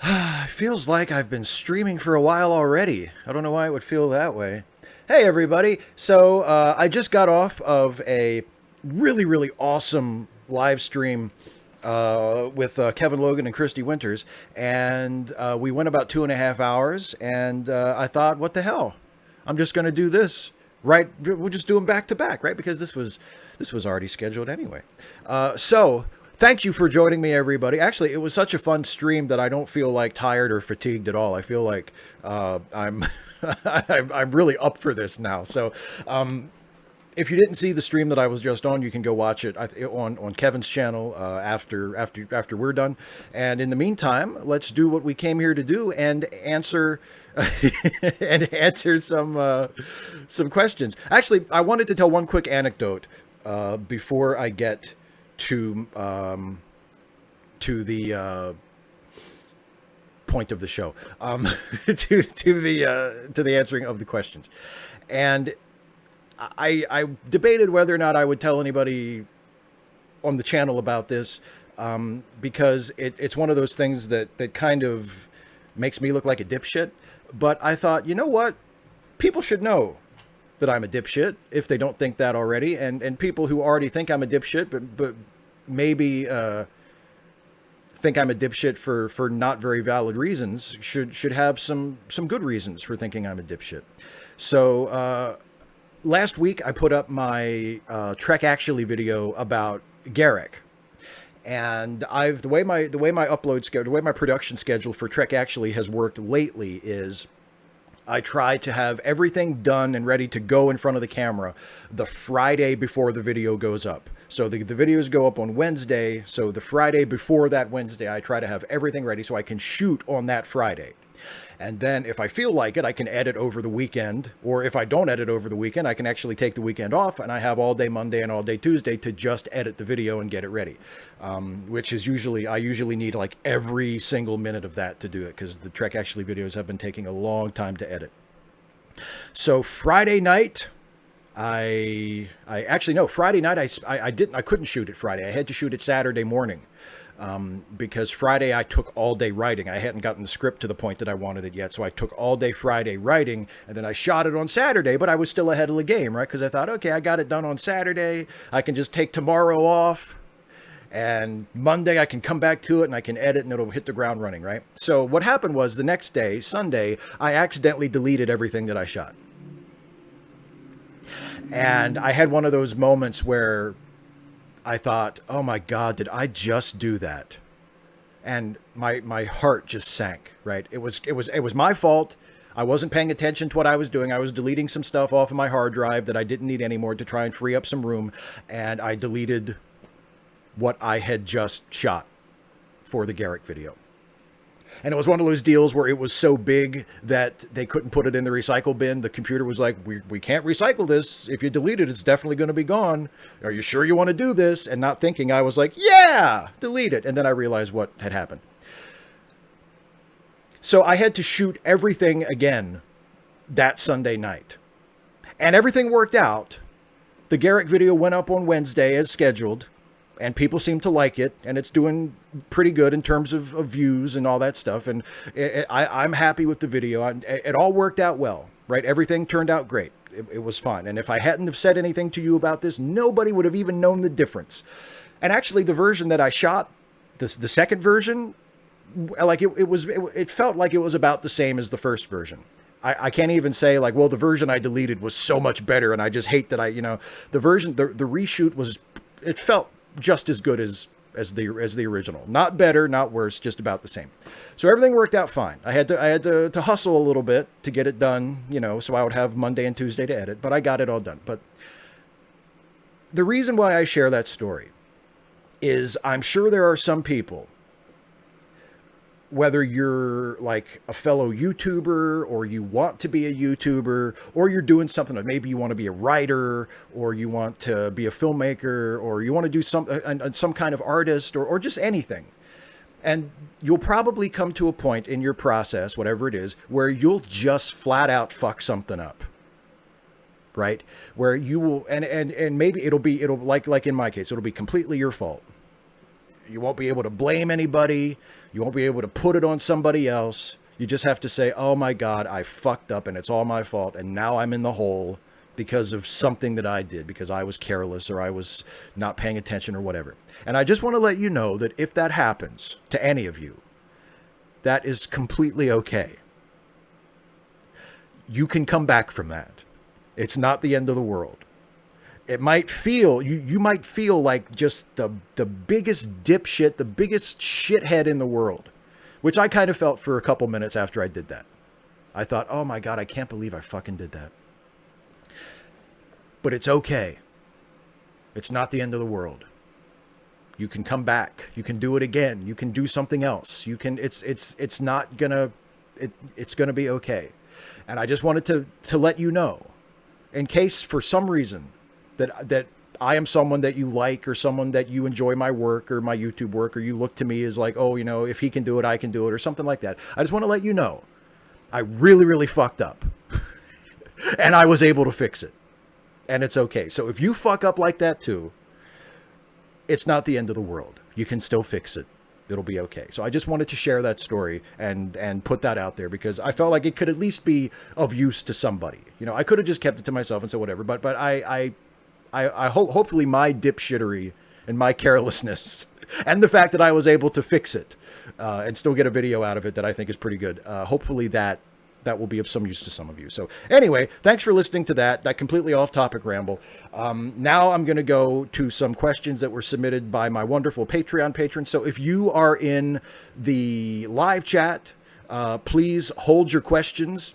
It feels like I've been streaming for a while already. I don't know why it would feel that way. Hey, everybody. So, I just got off of a really awesome live stream with Kevin Logan and Christy Winters, and we went about 2.5 hours, and I thought, what the hell? I'm just going to do this. Right, we'll just do them back to back, right? Because this was already scheduled anyway. So thank you for joining me, everybody. Actually, it was such a fun stream that I don't feel like tired or fatigued at all. I feel like I'm I'm really up for this now. So if you didn't see the stream that I was just on, you can go watch it on Kevin's channel after we're done. And in the meantime, let's do what we came here to do and answer and answer some questions. Actually, I wanted to tell one quick anecdote before I get to the point of the show, to the answering of the questions. And I debated whether or not I would tell anybody on the channel about this, because it's one of those things that kind of makes me look like a dipshit. But I thought, you know what? People should know that I'm a dipshit if they don't think that already. And people who already think I'm a dipshit, but maybe think I'm a dipshit for not very valid reasons, should have some good reasons for thinking I'm a dipshit. So last week I put up my Trek Actually video about Garrick. And the way my upload schedule, the way my production schedule for Trek Actually has worked lately is I try to have everything done and ready to go in front of the camera the Friday before the video goes up. So the videos go up on Wednesday. So the Friday before that Wednesday, I try to have everything ready so I can shoot on that Friday. And then if I feel like it, I can edit over the weekend. Or if I don't edit over the weekend, I can actually take the weekend off, and I have all day Monday and all day Tuesday to just edit the video and get it ready. Which is I usually need like every single minute of that to do it, because the Trek Actually videos have been taking a long time to edit. So Friday night, Friday night I couldn't shoot it Friday. I had to shoot it Saturday morning. Because Friday I took all day writing. I hadn't gotten the script to the point that I wanted it yet. So I took all day Friday writing, and then I shot it on Saturday, but I was still ahead of the game, right? Because I thought, okay, I got it done on Saturday. I can just take tomorrow off, and Monday I can come back to it and I can edit and it'll hit the ground running, right? So what happened was the next day, Sunday, I accidentally deleted everything that I shot. And I had one of those moments where I thought, oh my God, did I just do that? And my heart just sank, right? It was my fault. I wasn't paying attention to what I was doing. I was deleting some stuff off of my hard drive that I didn't need anymore to try and free up some room. And I deleted what I had just shot for the Garrick video. And it was one of those deals where it was so big that they couldn't put it in the recycle bin. The computer was like, we can't recycle this. If you delete it, it's definitely going to be gone. Are you sure you want to do this? And not thinking, I was like, yeah, delete it. And then I realized what had happened. So I had to shoot everything again that Sunday night. And everything worked out. The Garrick video went up on Wednesday as scheduled. And people seem to like it, and it's doing pretty good in terms of views and all that stuff. And I'm happy with the video. It all worked out well, right? Everything turned out great. It was fun. And if I hadn't have said anything to you about this, nobody would have even known the difference. And actually, the version that I shot, the second version, like it felt like it was about the same as the first version. I can't even say like, well, the version I deleted was so much better, and I just hate that the reshoot it felt just as good as the original. Not better, not worse, just about the same. So everything worked out fine. I had to hustle a little bit to get it done, so I would have Monday and Tuesday to edit, but I got it all done. But the reason why I share that story is I'm sure there are some people, whether you're like a fellow YouTuber or you want to be a YouTuber, or you're doing something like maybe you want to be a writer, or you want to be a filmmaker, or you want to do some kind of artist, or just anything. And you'll probably come to a point in your process, whatever it is, where you'll just flat out fuck something up. Right? Where you will, and maybe it'll like in my case, it'll be completely your fault. You won't be able to blame anybody. You won't be able to put it on somebody else. You just have to say, oh my God, I fucked up and it's all my fault. And now I'm in the hole because of something that I did, because I was careless or I was not paying attention or whatever. And I just want to let you know that if that happens to any of you, that is completely okay. You can come back from that. It's not the end of the world. It might feel, you might feel like just the biggest dipshit, the biggest shithead in the world, which I kind of felt for a couple minutes after I did that. I thought, oh my God, I can't believe I fucking did that. But it's okay. It's not the end of the world. You can come back. You can do it again. You can do something else. You can, it's not gonna, it's gonna be okay. And I just wanted to let you know, in case for some reason that I am someone that you like, or someone that you enjoy my work or my YouTube work, or you look to me as like, oh, you know, if he can do it, I can do it, or something like that. I just want to let you know, I really, really fucked up and I was able to fix it, and it's okay. So if you fuck up like that too, it's not the end of the world. You can still fix it. It'll be okay. So I just wanted to share that story and put that out there, because I felt like it could at least be of use to somebody. You know, I could have just kept it to myself and said whatever, but I hope, hopefully my dipshittery and my carelessness and the fact that I was able to fix it and still get a video out of it that I think is pretty good. Hopefully that will be of some use to some of you. So anyway, thanks for listening to that completely off-topic ramble. Now I'm going to go to some questions that were submitted by my wonderful Patreon patrons. So if you are in the live chat, please hold your questions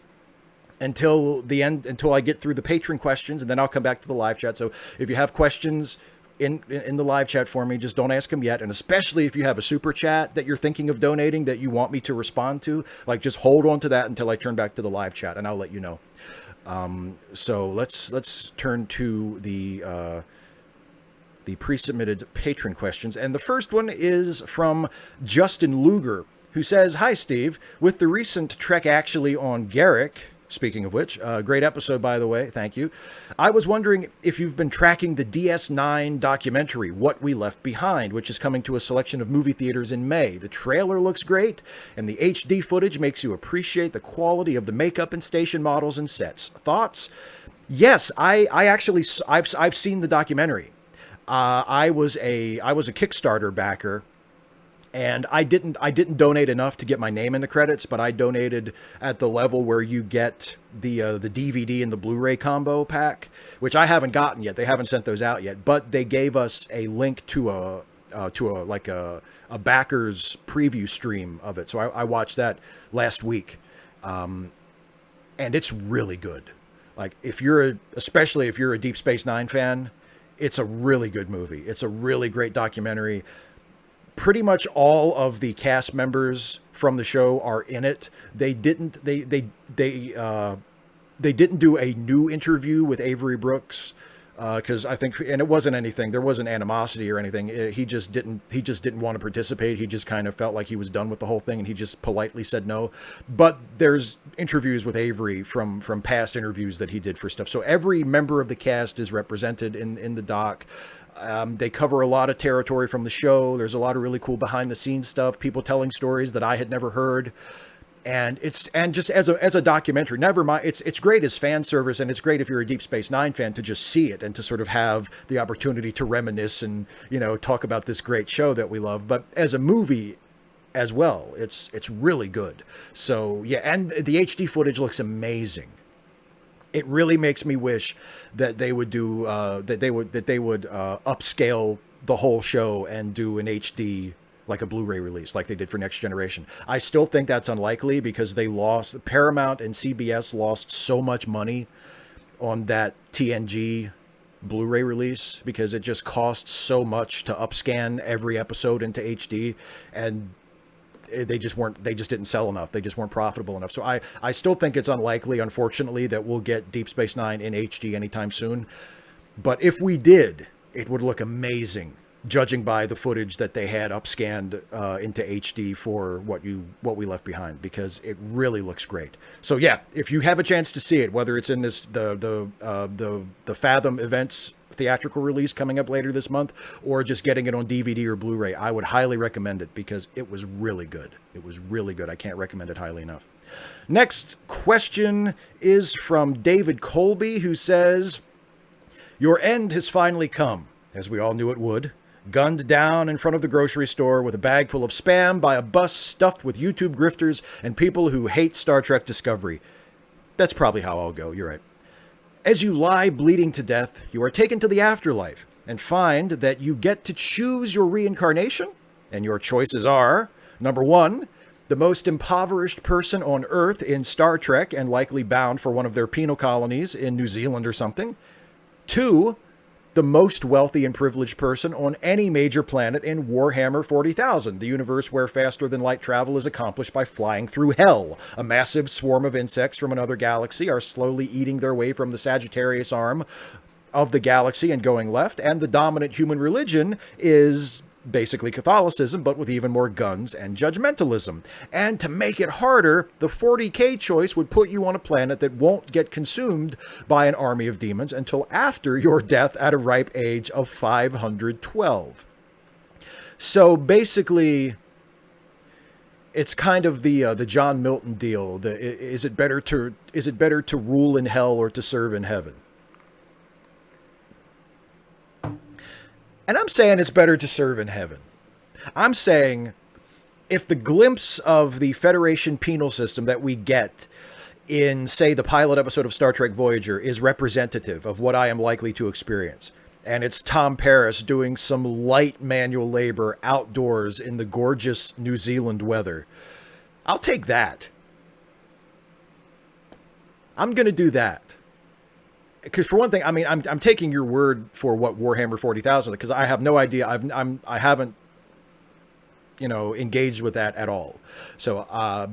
until the end, until I get through the patron questions, and then I'll come back to the live chat. So if you have questions in the live chat for me, just don't ask them yet. And especially if you have a super chat that you're thinking of donating that you want me to respond to, like, just hold on to that until I turn back to the live chat, and I'll let you know. So let's turn to the pre-submitted patron questions. And the first one is from Justin Luger, who says, "Hi, Steve. With the recent Trek Actually on Garrick," speaking of which, great episode, by the way. Thank you. "I was wondering if you've been tracking the DS9 documentary, What We Left Behind, which is coming to a selection of movie theaters in May. The trailer looks great, and the HD footage makes you appreciate the quality of the makeup and station models and sets. Thoughts?" Yes, I've seen the documentary. I was a Kickstarter backer. And I didn't donate enough to get my name in the credits, but I donated at the level where you get the DVD and the Blu-ray combo pack, which I haven't gotten yet. They haven't sent those out yet, but they gave us a link to a backer's preview stream of it. So I watched that last week, and it's really good. Like, especially if you're a Deep Space Nine fan, it's a really good movie. It's a really great documentary. Pretty much all of the cast members from the show are in it. They didn't do a new interview with Avery Brooks, because I think, and it wasn't anything, there wasn't animosity or anything. He just didn't want to participate. He just kind of felt like he was done with the whole thing, and he just politely said no. But there's interviews with Avery from past interviews that he did for stuff. So every member of the cast is represented in the doc. They cover a lot of territory from the show. There's a lot of really cool behind the scenes stuff, people telling stories that I had never heard. And just as a documentary, never mind, it's great as fan service, and it's great if you're a Deep Space Nine fan to just see it and to sort of have the opportunity to reminisce and, you know, talk about this great show that we love. But as a movie as well, it's really good. So yeah, and the HD footage looks amazing. It really makes me wish that they would do that they would upscale the whole show and do an HD, like a Blu-ray release, like they did for Next Generation. I still think that's unlikely, because Paramount and CBS lost so much money on that TNG Blu-ray release, because it just costs so much to upscan every episode into HD, and they just didn't sell enough. They just weren't profitable enough. So I still think it's unlikely, unfortunately, that we'll get Deep Space Nine in HD anytime soon. But if we did, it would look amazing judging by the footage that they had upscanned into HD for what we left behind, because it really looks great. So yeah, if you have a chance to see it, whether it's in this the Fathom Events theatrical release coming up later this month, or just getting it on DVD or Blu-ray, I would highly recommend it, because it was really good. It was really good. I can't recommend it highly enough. Next question is from David Colby, who says, "Your end has finally come, as we all knew it would. Gunned down in front of the grocery store with a bag full of spam by a bus stuffed with YouTube grifters and people who hate Star Trek Discovery. That's probably how I'll go, you're right. As you lie bleeding to death, you are taken to the afterlife and find that you get to choose your reincarnation, and your choices are, number 1, the most impoverished person on Earth in Star Trek and likely bound for one of their penal colonies in New Zealand or something. 2, the most wealthy and privileged person on any major planet in Warhammer 40,000, the universe where faster than light travel is accomplished by flying through hell. A massive swarm of insects from another galaxy are slowly eating their way from the Sagittarius arm of the galaxy and going left, and the dominant human religion is basically Catholicism, but with even more guns and judgmentalism. And to make it harder, the 40K choice would put you on a planet that won't get consumed by an army of demons until after your death at a ripe age of 512. So basically, it's kind of the John Milton deal. Is it better to rule in hell or to serve in heaven? And I'm saying it's better to serve in heaven. I'm saying if the glimpse of the Federation penal system that we get in, say, the pilot episode of Star Trek Voyager is representative of what I am likely to experience, and it's Tom Paris doing some light manual labor outdoors in the gorgeous New Zealand weather, I'll take that. I'm going to do that. Because for one thing, I mean, I'm taking your word for what Warhammer 40,000, because I have no idea. I haven't, engaged with that at all. So,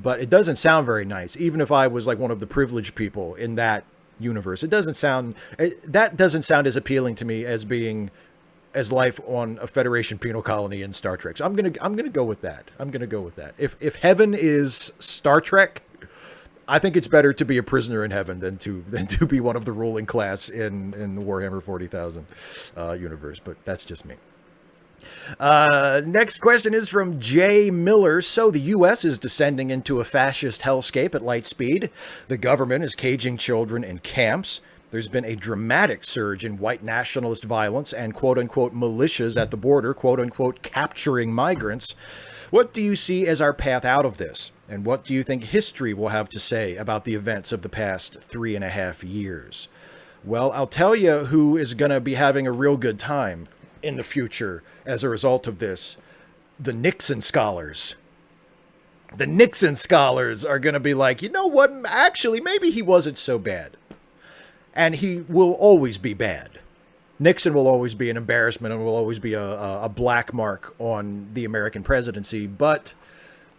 but it doesn't sound very nice. Even if I was like one of the privileged people in that universe, that doesn't sound as appealing to me as life on a Federation penal colony in Star Trek. So I'm gonna go with that. If heaven is Star Trek, I think it's better to be a prisoner in heaven than to be one of the ruling class in the Warhammer 40,000 universe. But that's just me. Next question is from Jay Miller. So the U.S. is descending into a fascist hellscape at light speed. The government is caging children in camps. There's been a dramatic surge in white nationalist violence and quote-unquote militias at the border, quote-unquote capturing migrants. What do you see as our path out of this? And what do you think history will have to say about the events of the past 3.5 years? Well, I'll tell you who is going to be having a real good time in the future as a result of this. The Nixon scholars. The Nixon scholars are going to be like, you know what? Actually, maybe he wasn't so bad. And he will always be bad. Nixon will always be an embarrassment and will always be a black mark on the American presidency. But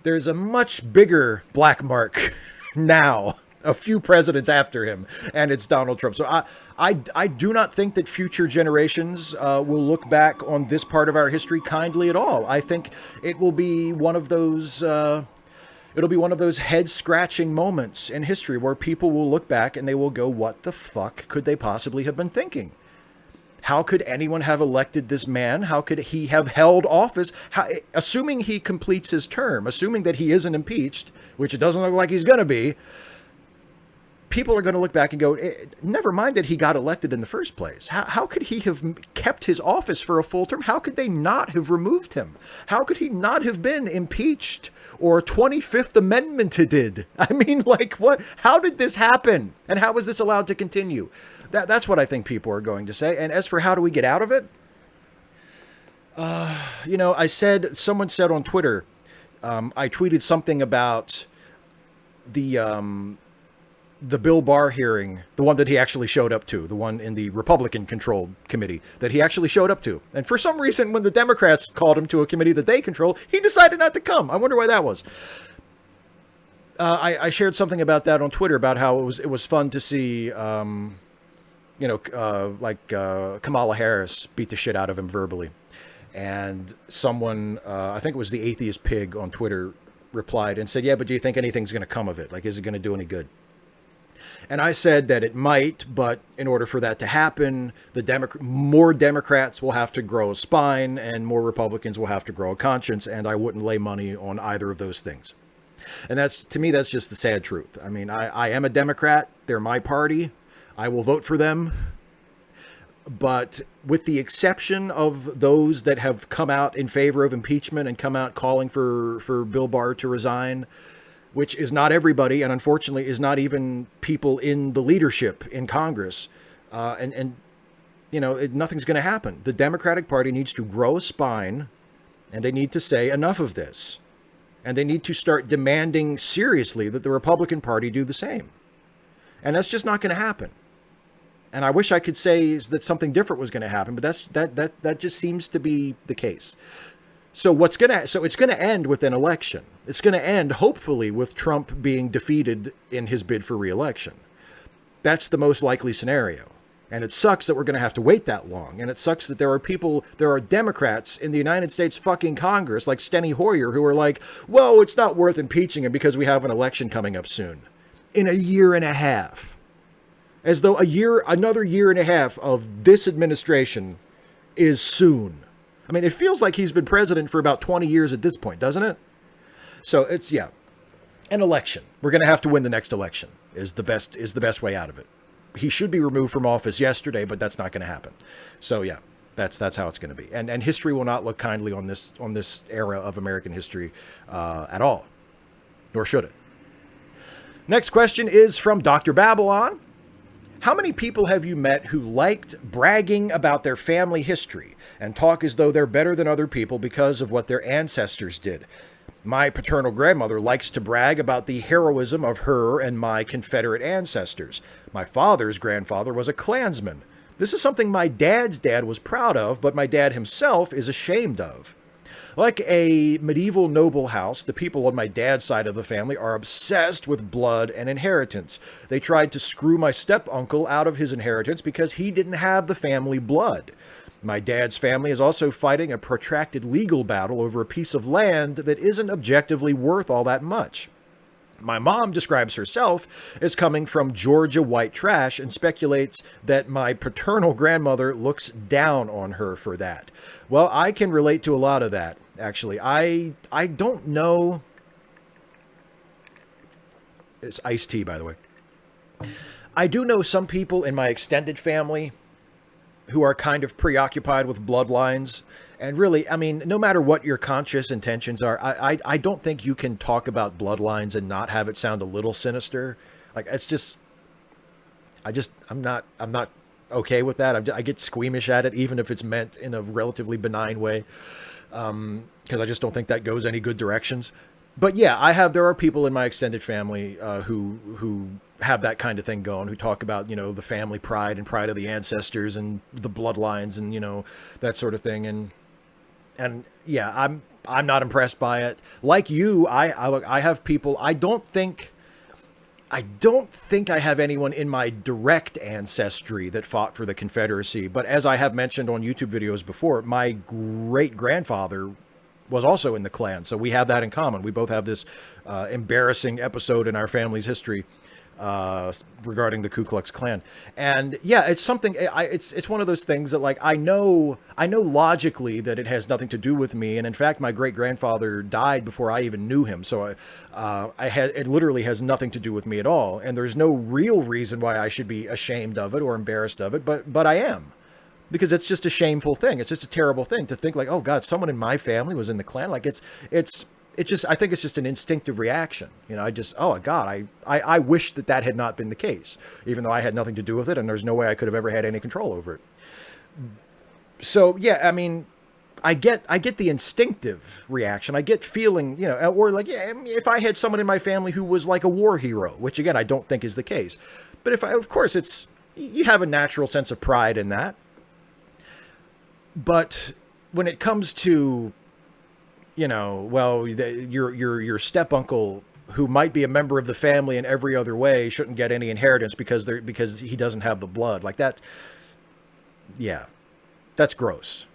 there's a much bigger black mark now, a few presidents after him, and it's Donald Trump. So I do not think that future generations will look back on this part of our history kindly at all. I think it will be one of those head-scratching moments in history where people will look back and they will go, what the fuck could they possibly have been thinking? How could anyone have elected this man? How could he have held office? Assuming he completes his term, assuming that he isn't impeached, which it doesn't look like he's going to be, people are going to look back and go, never mind that he got elected in the first place. How could he have kept his office for a full term? How could they not have removed him? How could he not have been impeached or 25th Amendmented? I mean, like, what? How did this happen? And how was this allowed to continue? That's what I think people are going to say. And as for how do we get out of it? Someone said on Twitter, I tweeted something about the Bill Barr hearing, the one that he actually showed up to, the one in the Republican-controlled committee that he actually showed up to. And for some reason, when the Democrats called him to a committee that they control, he decided not to come. I wonder why that was. I shared something about that on Twitter about how it was fun to see, Kamala Harris beat the shit out of him verbally. And someone, I think it was the Atheist Pig on Twitter, replied and said, yeah, but do you think anything's going to come of it? Like, is it going to do any good? And I said that it might, but in order for that to happen, more Democrats will have to grow a spine and more Republicans will have to grow a conscience, and I wouldn't lay money on either of those things. And that's, to me, that's just the sad truth. I mean, I am a Democrat. They're my party. I will vote for them. But with the exception of those that have come out in favor of impeachment and come out calling for Bill Barr to resign, which is not everybody, and unfortunately is not even people in the leadership in Congress. And you know, nothing's going to happen. The Democratic Party needs to grow a spine, and they need to say enough of this. And they need to start demanding seriously that the Republican Party do the same. And that's just not going to happen. And I wish I could say that something different was going to happen, but that just seems to be the case. So it's going to end with an election. It's going to end, hopefully, with Trump being defeated in his bid for re-election. That's the most likely scenario. And it sucks that we're going to have to wait that long. And it sucks that there are Democrats in the United States fucking Congress, like Steny Hoyer, who are like, well, it's not worth impeaching him because we have an election coming up soon. In a year and a half. As though another year and a half of this administration is soon. I mean, it feels like he's been president for about 20 years at this point, doesn't it? So it's, yeah, an election. We're going to have to win the next election is the best way out of it. He should be removed from office yesterday, but that's not going to happen. So yeah, that's how it's going to be. And history will not look kindly on this era of American history at all, nor should it. Next question is from Dr. Babylon. How many people have you met who liked bragging about their family history and talk as though they're better than other people because of what their ancestors did? My paternal grandmother likes to brag about the heroism of her and my Confederate ancestors. My father's grandfather was a Klansman. This is something my dad's dad was proud of, but my dad himself is ashamed of. Like a medieval noble house, the people on my dad's side of the family are obsessed with blood and inheritance. They tried to screw my step-uncle out of his inheritance because he didn't have the family blood. My dad's family is also fighting a protracted legal battle over a piece of land that isn't objectively worth all that much. My mom describes herself as coming from Georgia white trash and speculates that my paternal grandmother looks down on her for that. Well, I can relate to a lot of that, actually. I don't know. It's iced tea, by the way. I do know some people in my extended family who are kind of preoccupied with bloodlines. And really, I mean, no matter what your conscious intentions are, I don't think you can talk about bloodlines and not have it sound a little sinister. Like, it's just, I'm not okay with that. I get squeamish at it, even if it's meant in a relatively benign way, because I just don't think that goes any good directions. But yeah, there are people in my extended family who have that kind of thing going, who talk about, you know, the family pride and pride of the ancestors and the bloodlines and, you know, that sort of thing. And yeah, I'm not impressed by it. Like you, I have people. I don't think I have anyone in my direct ancestry that fought for the Confederacy. But as I have mentioned on YouTube videos before, my great grandfather was also in the Klan. So we have that in common. We both have this embarrassing episode in our family's history regarding the Ku Klux Klan. And yeah, it's something, it's one of those things that, like, I know logically that it has nothing to do with me. And in fact, my great grandfather died before I even knew him. So it literally has nothing to do with me at all. And there's no real reason why I should be ashamed of it or embarrassed of it, but I am. Because it's just a shameful thing. It's just a terrible thing to think, like, oh God, someone in my family was in the Klan. Like, it's just, I think it's just an instinctive reaction. You know, oh God, I wish that had not been the case, even though I had nothing to do with it and there's no way I could have ever had any control over it. So yeah, I mean, I get the instinctive reaction. I get feeling, you know, or like, yeah, if I had someone in my family who was like a war hero, which again, I don't think is the case. But of course you have a natural sense of pride in that. But when it comes to, you know, well, your step uncle, who might be a member of the family in every other way, shouldn't get any inheritance because he doesn't have the blood, like that. Yeah, that's gross.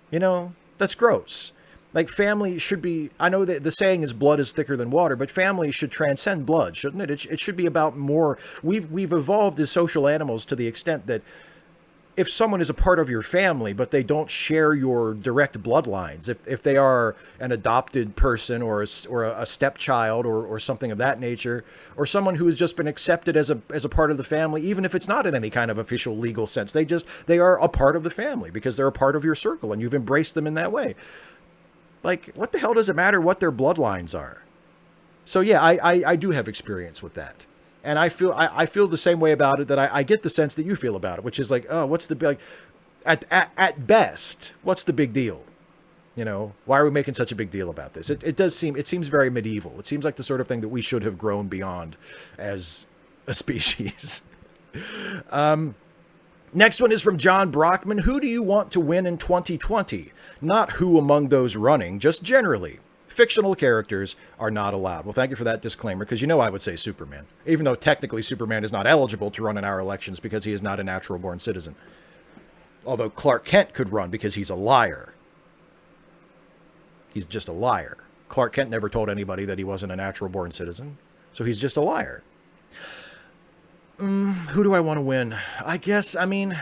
You know, That's gross. Like, family should be, I know that the saying is blood is thicker than water, but family should transcend blood, shouldn't it? It should be about more. We've evolved as social animals to the extent that if someone is a part of your family, but they don't share your direct bloodlines, if they are an adopted person or a stepchild or something of that nature, or someone who has just been accepted as a part of the family, even if it's not in any kind of official legal sense, they are a part of the family because they're a part of your circle and you've embraced them in that way. Like, what the hell does it matter what their bloodlines are? So yeah, I do have experience with that. And I feel the same way about it that I get the sense that you feel about it, which is like, oh, what's the big, at best, what's the big deal? You know, why are we making such a big deal about this? It seems very medieval. It seems like the sort of thing that we should have grown beyond as a species. Next one is from John Brockman. Who do you want to win in 2020? Not who among those running, just generally. Fictional characters are not allowed. Well, thank you for that disclaimer, because you know I would say Superman, even though technically Superman is not eligible to run in our elections because he is not a natural-born citizen. Although Clark Kent could run because he's a liar. He's just a liar. Clark Kent never told anybody that he wasn't a natural-born citizen, so he's just a liar. Who do I want to win? I guess, I mean,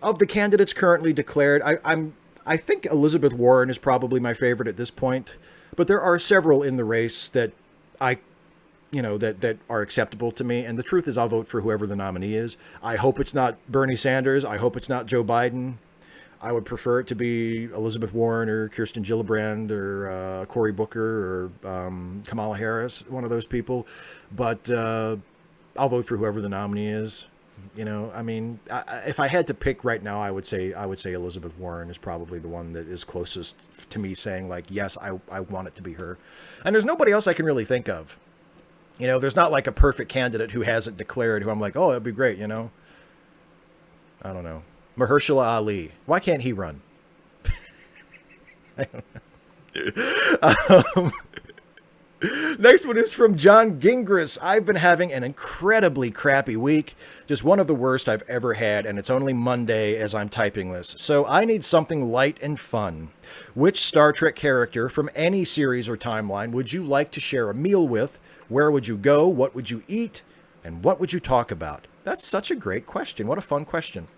of the candidates currently declared, I think Elizabeth Warren is probably my favorite at this point, but there are several in the race that that are acceptable to me. And the truth is, I'll vote for whoever the nominee is. I hope it's not Bernie Sanders. I hope it's not Joe Biden. I would prefer it to be Elizabeth Warren or Kirsten Gillibrand or Cory Booker or Kamala Harris, one of those people. But I'll vote for whoever the nominee is. You know, I mean, if I had to pick right now, I would say Elizabeth Warren is probably the one that is closest to me saying, like, yes, I want it to be her. And there's nobody else I can really think of. You know, there's not like a perfect candidate who hasn't declared who I'm like, oh, that'd be great, you know. I don't know. Mahershala Ali. Why can't he run? I don't know. Next one is from John Gingras. I've been having an incredibly crappy week. Just one of the worst I've ever had, and it's only Monday as I'm typing this. So I need something light and fun. Which Star Trek character from any series or timeline would you like to share a meal with? Where would you go? What would you eat? And what would you talk about? That's such a great question. What a fun question.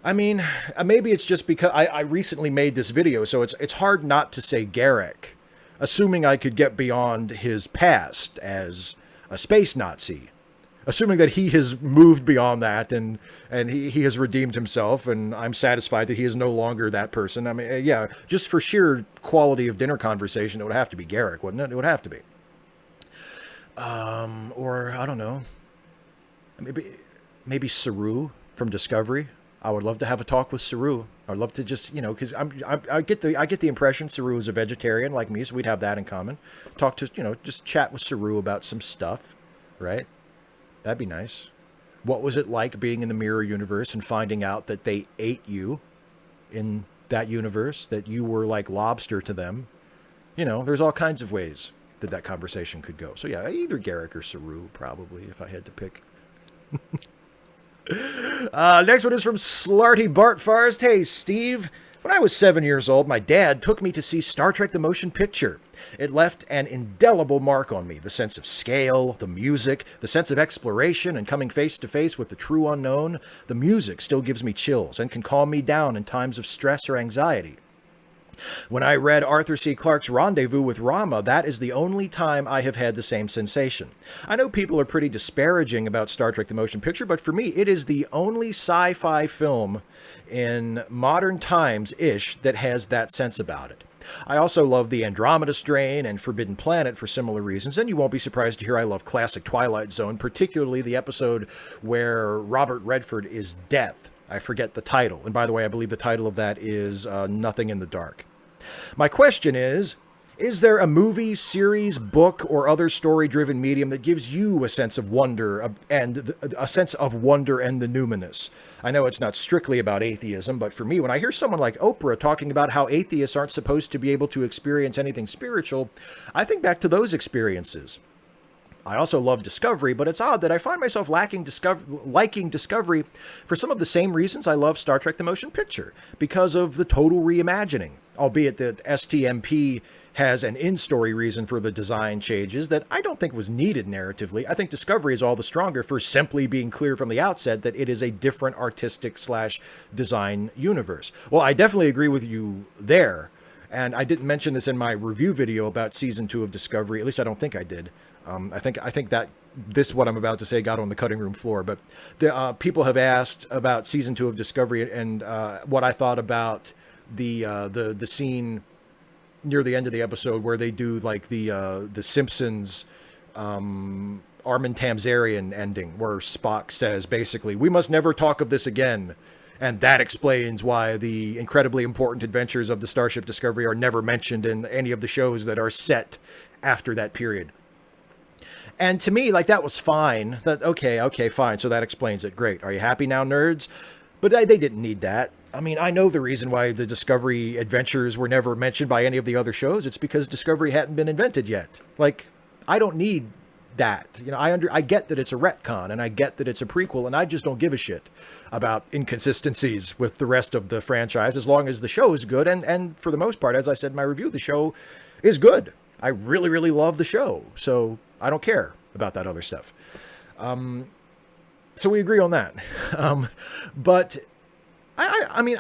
I mean, maybe it's just because I recently made this video, so it's hard not to say Garrick. Assuming I could get beyond his past as a space Nazi. Assuming that he has moved beyond that and he has redeemed himself and I'm satisfied that he is no longer that person. I mean, yeah, just for sheer quality of dinner conversation, it would have to be Garrick, wouldn't it? It would have to be. Or, I don't know, maybe Saru from Discovery. I would love to have a talk with Saru. I'd love to just, you know, because I get the impression Saru is a vegetarian like me, so we'd have that in common. Talk to, you know, just chat with Saru about some stuff, right? That'd be nice. What was it like being in the mirror universe and finding out that they ate you in that universe, that you were like lobster to them? You know, there's all kinds of ways that conversation could go. So yeah, either Garrick or Saru probably, if I had to pick. Next one is from Slarty Bart Forrest. Hey, Steve. When I was 7 years old, my dad took me to see Star Trek the Motion Picture. It left an indelible mark on me. The sense of scale, the music, the sense of exploration and coming face to face with the true unknown. The music still gives me chills and can calm me down in times of stress or anxiety. When I read Arthur C. Clarke's Rendezvous with Rama, that is the only time I have had the same sensation. I know people are pretty disparaging about Star Trek the Motion Picture, but for me, it is the only sci-fi film in modern times-ish that has that sense about it. I also love the Andromeda Strain and Forbidden Planet for similar reasons, and you won't be surprised to hear I love classic Twilight Zone, particularly the episode where Robert Redford is Death. I forget the title, and by the way, I believe the title of that is Nothing in the Dark. My question is there a movie, series, book, or other story-driven medium that gives you a sense of wonder and the numinous? I know it's not strictly about atheism, but for me, when I hear someone like Oprah talking about how atheists aren't supposed to be able to experience anything spiritual, I think back to those experiences. I also love Discovery, but it's odd that I find myself liking Discovery for some of the same reasons I love Star Trek the Motion Picture, because of the total reimagining. albeit that STMP has an in-story reason for the design changes that I don't think was needed narratively. I think Discovery is all the stronger for simply being clear from the outset that it is a different artistic / design universe. Well, I definitely agree with you there. And I didn't mention this in my review video about season 2 of Discovery. At least I don't think I did. I think that this, what I'm about to say, got on the cutting room floor. But the people have asked about season 2 of Discovery and what I thought about the scene near the end of the episode where they do like the Simpsons Armin Tamzarian ending, where Spock says basically, "We must never talk of this again." And that explains why the incredibly important adventures of the Starship Discovery are never mentioned in any of the shows that are set after that period. And to me, like, that was fine. That okay, fine. So that explains it. Great. Are you happy now, nerds? But they didn't need that. I mean, I know the reason why the Discovery adventures were never mentioned by any of the other shows. It's because Discovery hadn't been invented yet. Like, I don't need that. You know, I get that it's a retcon and I get that it's a prequel, and I just don't give a shit about inconsistencies with the rest of the franchise as long as the show is good. And for the most part, as I said in my review, the show is good. I really, really love the show. So I don't care about that other stuff. So we agree on that. But I mean,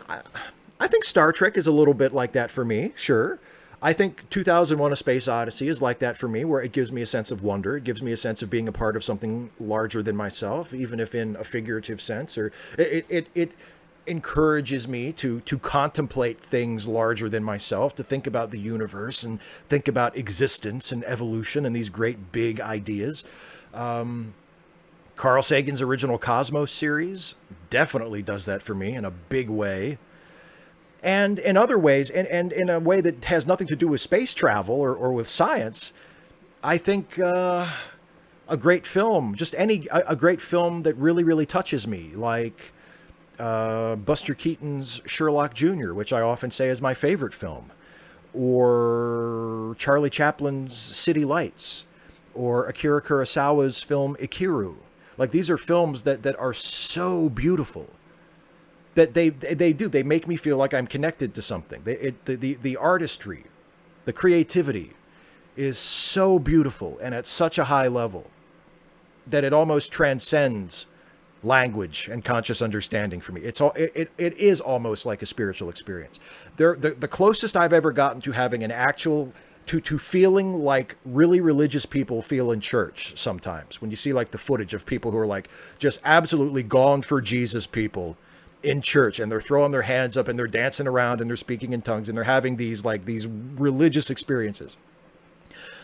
I think Star Trek is a little bit like that for me. Sure. I think 2001: A Space Odyssey is like that for me, where it gives me a sense of wonder. It gives me a sense of being a part of something larger than myself, even if in a figurative sense, or it encourages me to contemplate things larger than myself, to think about the universe and think about existence and evolution and these great big ideas. Carl Sagan's original Cosmos series definitely does that for me in a big way. And in other ways, and in a way that has nothing to do with space travel or with science, I think a great film, just a great film that really, really touches me, like Buster Keaton's Sherlock Jr., which I often say is my favorite film, or Charlie Chaplin's City Lights, or Akira Kurosawa's film Ikiru. Like, these are films that are so beautiful that they make me feel like I'm connected to something. The artistry, the creativity is so beautiful and at such a high level that it almost transcends language and conscious understanding for me. It is almost like a spiritual experience. The closest I've ever gotten to having an actual to feeling like really religious people feel in church sometimes, when you see like the footage of people who are like just absolutely gone for Jesus people in church, and they're throwing their hands up and they're dancing around and they're speaking in tongues and they're having these religious experiences.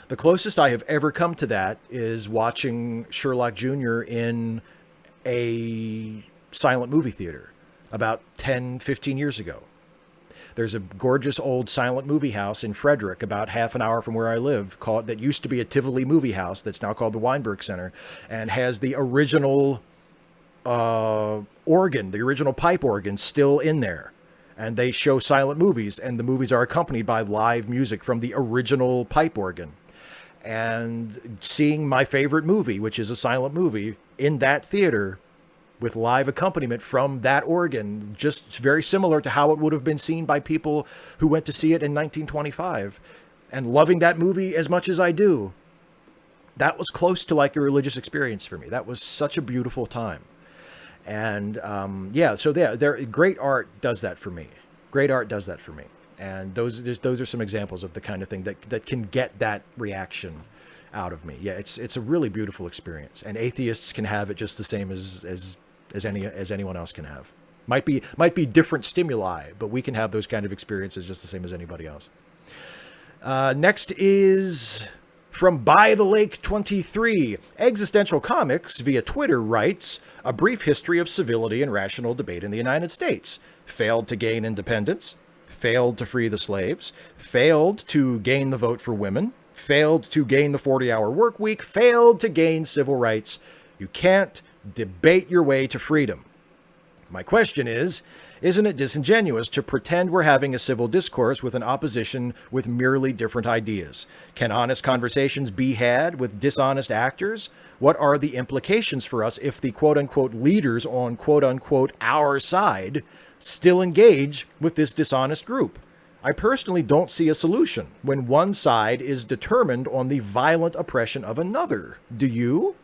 The closest I have ever come to that is watching Sherlock Jr. in a silent movie theater about 10, 15 years ago. There's a gorgeous old silent movie house in Frederick, about half an hour from where I live, that used to be a Tivoli movie house that's now called the Weinberg Center, and has the original organ, the original pipe organ, still in there. And they show silent movies, and the movies are accompanied by live music from the original pipe organ. And seeing my favorite movie, which is a silent movie, in that theater with live accompaniment from that organ, just very similar to how it would have been seen by people who went to see it in 1925, and loving that movie as much as I do, that was close to like a religious experience for me. That was such a beautiful time. And great art does that for me. Great art does that for me. And those are some examples of the kind of thing that can get that reaction out of me. Yeah, it's a really beautiful experience, and atheists can have it just the same as anyone else can have. Might be different stimuli, but we can have those kind of experiences just the same as anybody else. Next is from By the Lake 23. Existential Comics via Twitter writes, a brief history of civility and rational debate in the United States. Failed to gain independence, failed to free the slaves, failed to gain the vote for women, failed to gain the 40-hour work week, failed to gain civil rights. You can't debate your way to freedom. My question is, isn't it disingenuous to pretend we're having a civil discourse with an opposition with merely different ideas? Can honest conversations be had with dishonest actors? What are the implications for us if the quote-unquote leaders on quote-unquote our side still engage with this dishonest group? I personally don't see a solution when one side is determined on the violent oppression of another. Do you?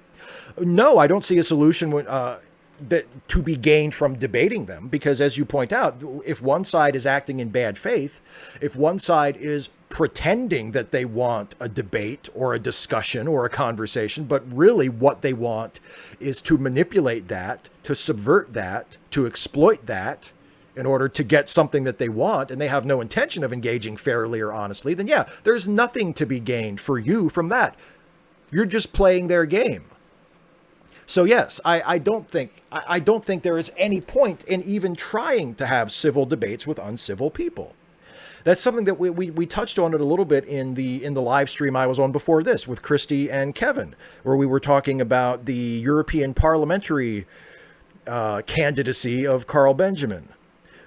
No, I don't see a solution when, that to be gained from debating them, because as you point out, if one side is acting in bad faith, if one side is pretending that they want a debate or a discussion or a conversation, but really what they want is to manipulate that, to subvert that, to exploit that in order to get something that they want, and they have no intention of engaging fairly or honestly, then yeah, there's nothing to be gained for you from that. You're just playing their game. So yes, I don't think there is any point in even trying to have civil debates with uncivil people. That's something that we touched on it a little bit in the live stream I was on before this with Christy and Kevin, where we were talking about the European parliamentary candidacy of Carl Benjamin,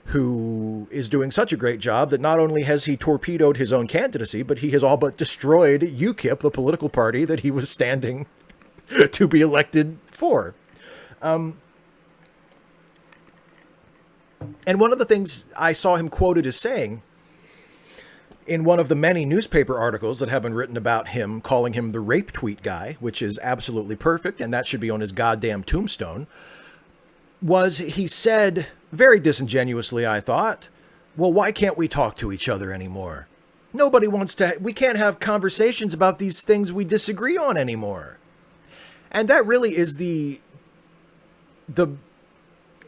who is doing such a great job that not only has he torpedoed his own candidacy, but he has all but destroyed UKIP, the political party that he was standing to be elected for. And one of the things I saw him quoted as saying in one of the many newspaper articles that have been written about him, calling him the rape tweet guy, which is absolutely perfect, and that should be on his goddamn tombstone, was he said, very disingenuously, I thought, well, why can't we talk to each other anymore? Nobody wants to, we can't have conversations about these things we disagree on anymore. And that really is the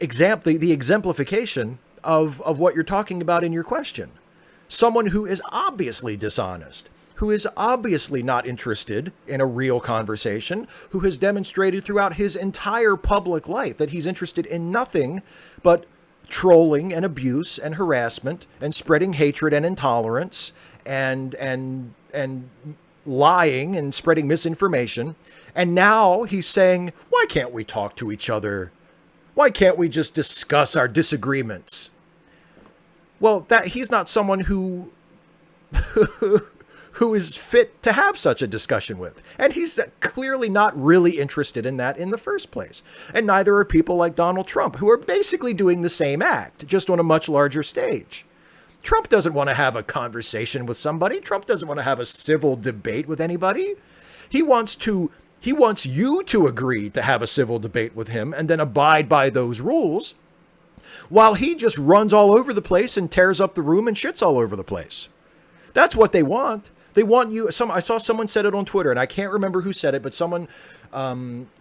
exemplification of what you're talking about in your question. Someone who is obviously dishonest, who is obviously not interested in a real conversation, who has demonstrated throughout his entire public life that he's interested in nothing but trolling and abuse and harassment and spreading hatred and intolerance and lying and spreading misinformation. And now he's saying, why can't we talk to each other? Why can't we just discuss our disagreements? Well, that he's not someone who is fit to have such a discussion with. And he's clearly not really interested in that in the first place. And neither are people like Donald Trump, who are basically doing the same act, just on a much larger stage. Trump doesn't want to have a conversation with somebody. Trump doesn't want to have a civil debate with anybody. He wants you to agree to have a civil debate with him and then abide by those rules, while he just runs all over the place and tears up the room and shits all over the place. That's what they want. They want you. I saw someone said it on Twitter, and I can't remember who said it, but someone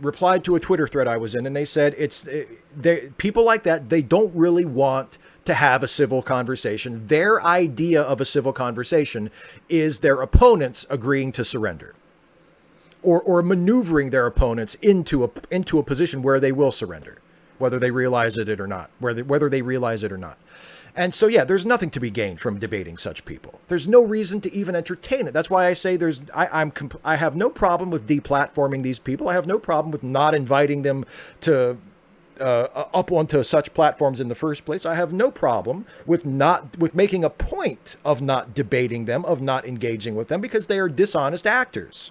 replied to a Twitter thread I was in, and they said people like that, they don't really want to have a civil conversation. Their idea of a civil conversation is their opponents agreeing to surrender, or maneuvering their opponents into a position where they will surrender, whether they realize it or not, whether they realize it or not. And so, yeah, there's nothing to be gained from debating such people. There's no reason to even entertain it. That's why I say I have no problem with deplatforming these people. I have no problem with not inviting them to up onto such platforms in the first place. I have no problem with making a point of not debating them, of not engaging with them, because they are dishonest actors.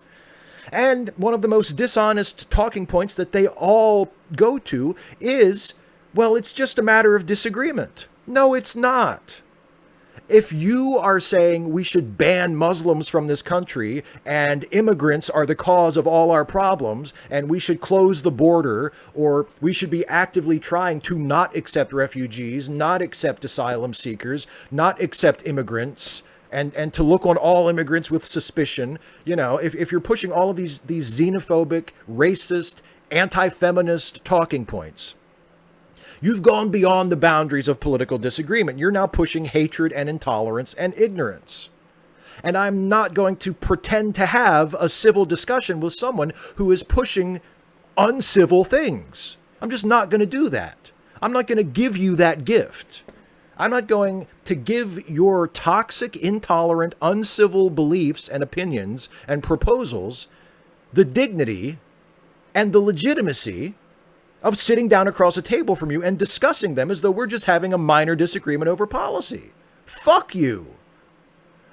And one of the most dishonest talking points that they all go to is, well, it's just a matter of disagreement. No, it's not. If you are saying we should ban Muslims from this country and immigrants are the cause of all our problems and we should close the border, or we should be actively trying to not accept refugees, not accept asylum seekers, not accept immigrants, and to look on all immigrants with suspicion, if you're pushing all of these xenophobic, racist, anti-feminist talking points, you've gone beyond the boundaries of political disagreement. You're now pushing hatred and intolerance and ignorance. And I'm not going to pretend to have a civil discussion with someone who is pushing uncivil things. I'm just not going to do that. I'm not going to give you that gift. I'm not going to give your toxic, intolerant, uncivil beliefs and opinions and proposals the dignity and the legitimacy of sitting down across a table from you and discussing them as though we're just having a minor disagreement over policy. Fuck you.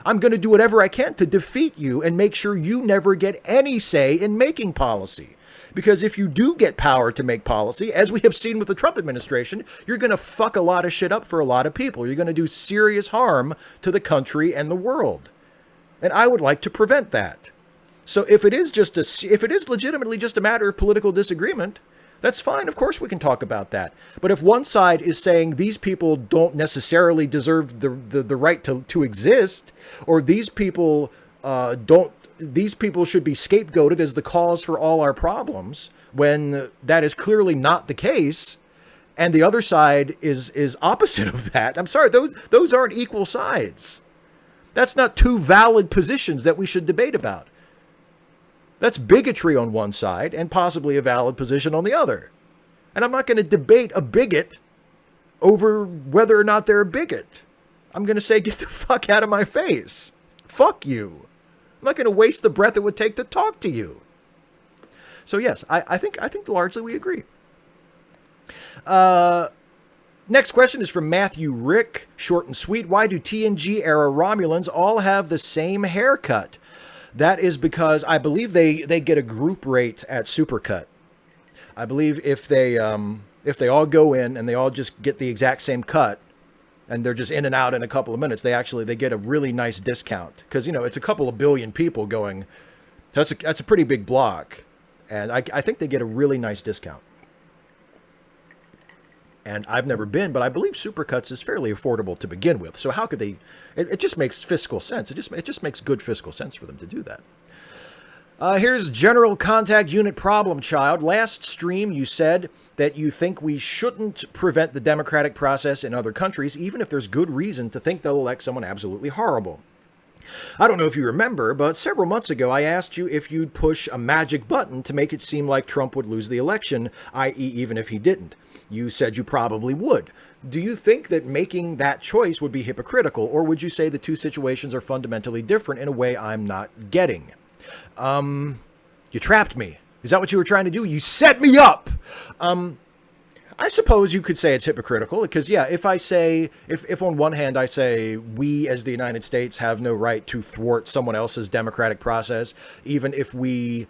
I'm going to do whatever I can to defeat you and make sure you never get any say in making policy. Because if you do get power to make policy, as we have seen with the Trump administration, you're going to fuck a lot of shit up for a lot of people. You're going to do serious harm to the country and the world. And I would like to prevent that. So if it is legitimately just a matter of political disagreement, that's fine. Of course we can talk about that. But if one side is saying these people don't necessarily deserve the right to exist, or these people should be scapegoated as the cause for all our problems, when that is clearly not the case, and the other side is opposite of that, I'm sorry, those aren't equal sides. That's not two valid positions that we should debate about. That's bigotry on one side and possibly a valid position on the other. And I'm not going to debate a bigot over whether or not they're a bigot. I'm going to say, get the fuck out of my face. Fuck you. I'm not going to waste the breath it would take to talk to you. So yes, I think largely we agree. Next question is from Matthew Rick, short and sweet. Why do TNG era Romulans all have the same haircut? That is because I believe they get a group rate at Supercut. I believe if they all go in and they all just get the exact same cut, and they're just in and out in a couple of minutes, they get a really nice discount, because it's a couple of billion people going. So that's a pretty big block, and I think they get a really nice discount. And I've never been, but I believe Supercuts is fairly affordable to begin with. So how could they? It just makes fiscal sense. It just makes good fiscal sense for them to do that. Here's General Contact Unit Problem Child. Last stream, you said that you think we shouldn't prevent the democratic process in other countries, even if there's good reason to think they'll elect someone absolutely horrible. I don't know if you remember, but several months ago, I asked you if you'd push a magic button to make it seem like Trump would lose the election, i.e. even if he didn't. You said you probably would. Do you think that making that choice would be hypocritical, or would you say the two situations are fundamentally different in a way I'm not getting? You trapped me. Is that what you were trying to do? You set me up! I suppose you could say it's hypocritical, because, yeah, if on one hand I say we as the United States have no right to thwart someone else's democratic process, even if we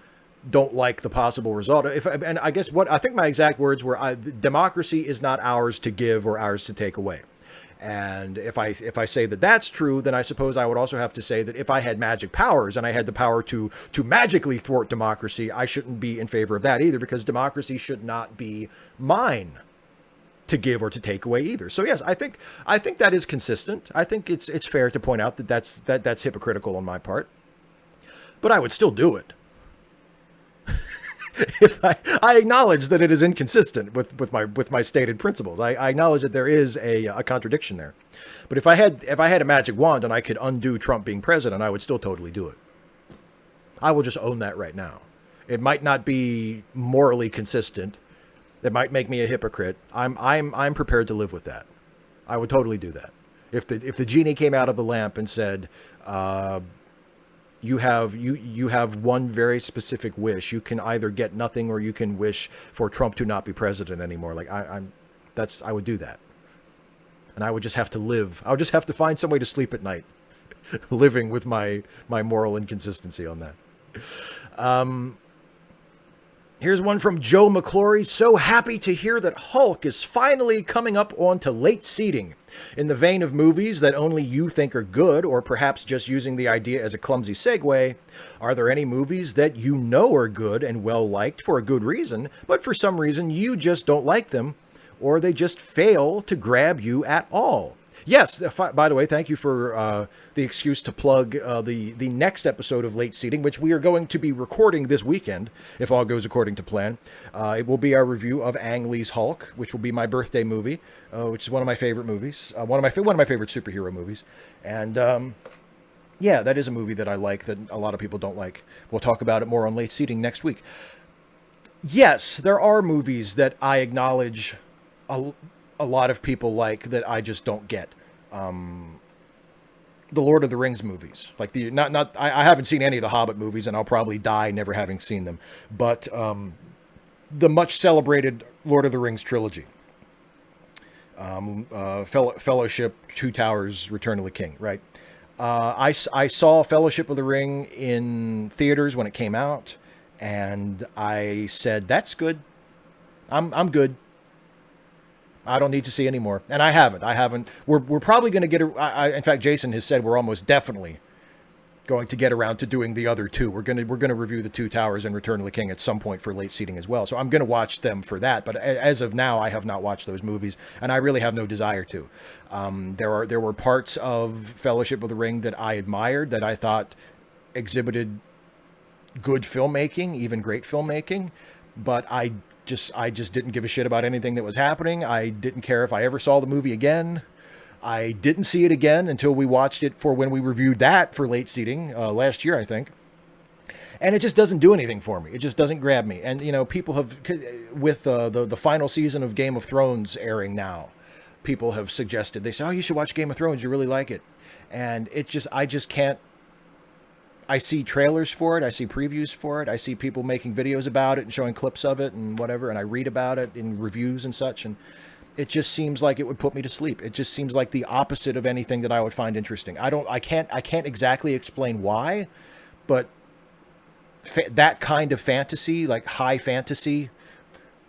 don't like the possible result. And I guess I think my exact words were, democracy is not ours to give or ours to take away. And if I say that that's true, then I suppose I would also have to say that if I had magic powers and I had the power to magically thwart democracy, I shouldn't be in favor of that either, because democracy should not be mine to give or to take away either. So yes, I think that is consistent. I think it's fair to point out that that's hypocritical on my part, but I would still do it. If I acknowledge that it is inconsistent with my stated principles. I acknowledge that there is a contradiction there. But if I had a magic wand and I could undo Trump being president, I would still totally do it. I will just own that right now. It might not be morally consistent. It might make me a hypocrite. I'm prepared to live with that. I would totally do that. If the genie came out of the lamp and said, you have one very specific wish. You can either get nothing or you can wish for Trump to not be president anymore. Like I would do that. And I would just have to live. I would just have to find some way to sleep at night, living with my moral inconsistency on that. Here's one from Joe McClory. So happy to hear that Hulk is finally coming up onto late seating. In the vein of movies that only you think are good, or perhaps just using the idea as a clumsy segue, are there any movies that you know are good and well-liked for a good reason, but for some reason you just don't like them, or they just fail to grab you at all? Yes, by the way, thank you for the excuse to plug the next episode of Late Seating, which we are going to be recording this weekend, if all goes according to plan. It will be our review of Ang Lee's Hulk, which will be my birthday movie, which is one of my favorite movies, one of my favorite superhero movies. And yeah, that is a movie that I like that a lot of people don't like. We'll talk about it more on Late Seating next week. Yes, there are movies that I acknowledge a lot of people like that I just don't get. The Lord of the Rings movies, like I haven't seen any of the Hobbit movies, and I'll probably die never having seen them. But the much celebrated Lord of the Rings trilogy, Fellowship, Two Towers, Return of the King, right? I saw Fellowship of the Ring in theaters when it came out, And I said, that's good. I'm good. I don't need to see any more. And I haven't. We're probably going to get, in fact, Jason has said we're almost definitely going to get around to doing the other two. We're going to review the Two Towers and Return of the King at some point for late seating as well. So I'm going to watch them for that. But as of now, I have not watched those movies, and I really have no desire to. There were parts of Fellowship of the Ring that I admired, that I thought exhibited good filmmaking, even great filmmaking, but I just didn't give a shit about anything that was happening. I didn't care if I ever saw the movie again. I didn't see it again until we watched it for when we reviewed that for late seating last year, I think. And it just doesn't do anything for me. It just doesn't grab me. And, you know, people have, with the final season of Game of Thrones airing now, people have suggested, they say, oh, you should watch Game of Thrones. You really like it. And I just can't. I see trailers for it. I see previews for it. I see people making videos about it and showing clips of it and whatever. And I read about it in reviews and such. And it just seems like it would put me to sleep. It just seems like the opposite of anything that I would find interesting. I can't exactly explain why, but that kind of fantasy, like high fantasy,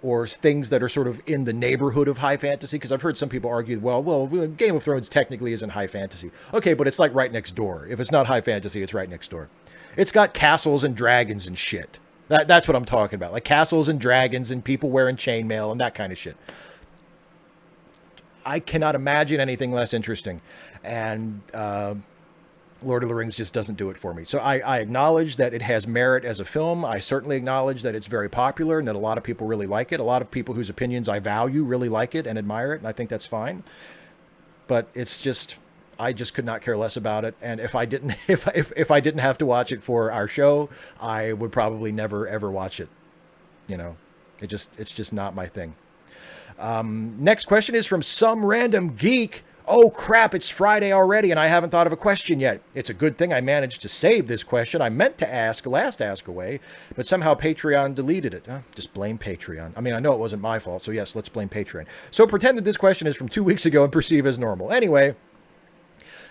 or things that are sort of in the neighborhood of high fantasy, because I've heard some people argue, well, Game of Thrones technically isn't high fantasy. Okay, but it's like right next door. If it's not high fantasy, it's right next door. It's got castles and dragons and shit. That's what I'm talking about. Like castles and dragons and people wearing chainmail and that kind of shit. I cannot imagine anything less interesting. And Lord of the Rings just doesn't do it for me. So I acknowledge that it has merit as a film. I certainly acknowledge that it's very popular and that a lot of people really like it. A lot of people whose opinions I value really like it and admire it, and I think that's fine. But it's just, I just could not care less about it. And if I didn't, if I didn't have to watch it for our show, I would probably never ever watch it. You know, it's just not my thing. Next question is from some random geek. Oh crap, it's Friday already and I haven't thought of a question yet. It's a good thing I managed to save this question. I meant to ask last Ask Away, but somehow Patreon deleted it. Just blame Patreon. I mean, I know it wasn't my fault, so yes, let's blame Patreon. So pretend that this question is from 2 weeks ago and perceive as normal. Anyway,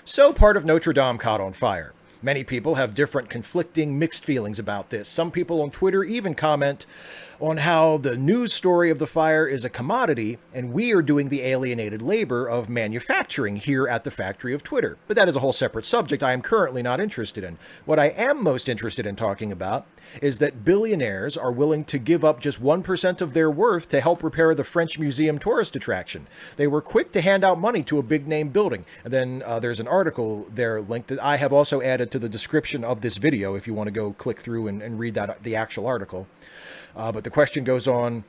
so part of Notre Dame caught on fire. Many people have different conflicting, mixed feelings about this. Some people on Twitter even comment on how the news story of the fire is a commodity and we are doing the alienated labor of manufacturing here at the factory of Twitter. But that is a whole separate subject I am currently not interested in. What I am most interested in talking about is that billionaires are willing to give up just 1% of their worth to help repair the French Museum tourist attraction. They were quick to hand out money to a big name building. And then there's an article there linked that I have also added to the description of this video if you want to go click through and read the actual article. But the question goes on,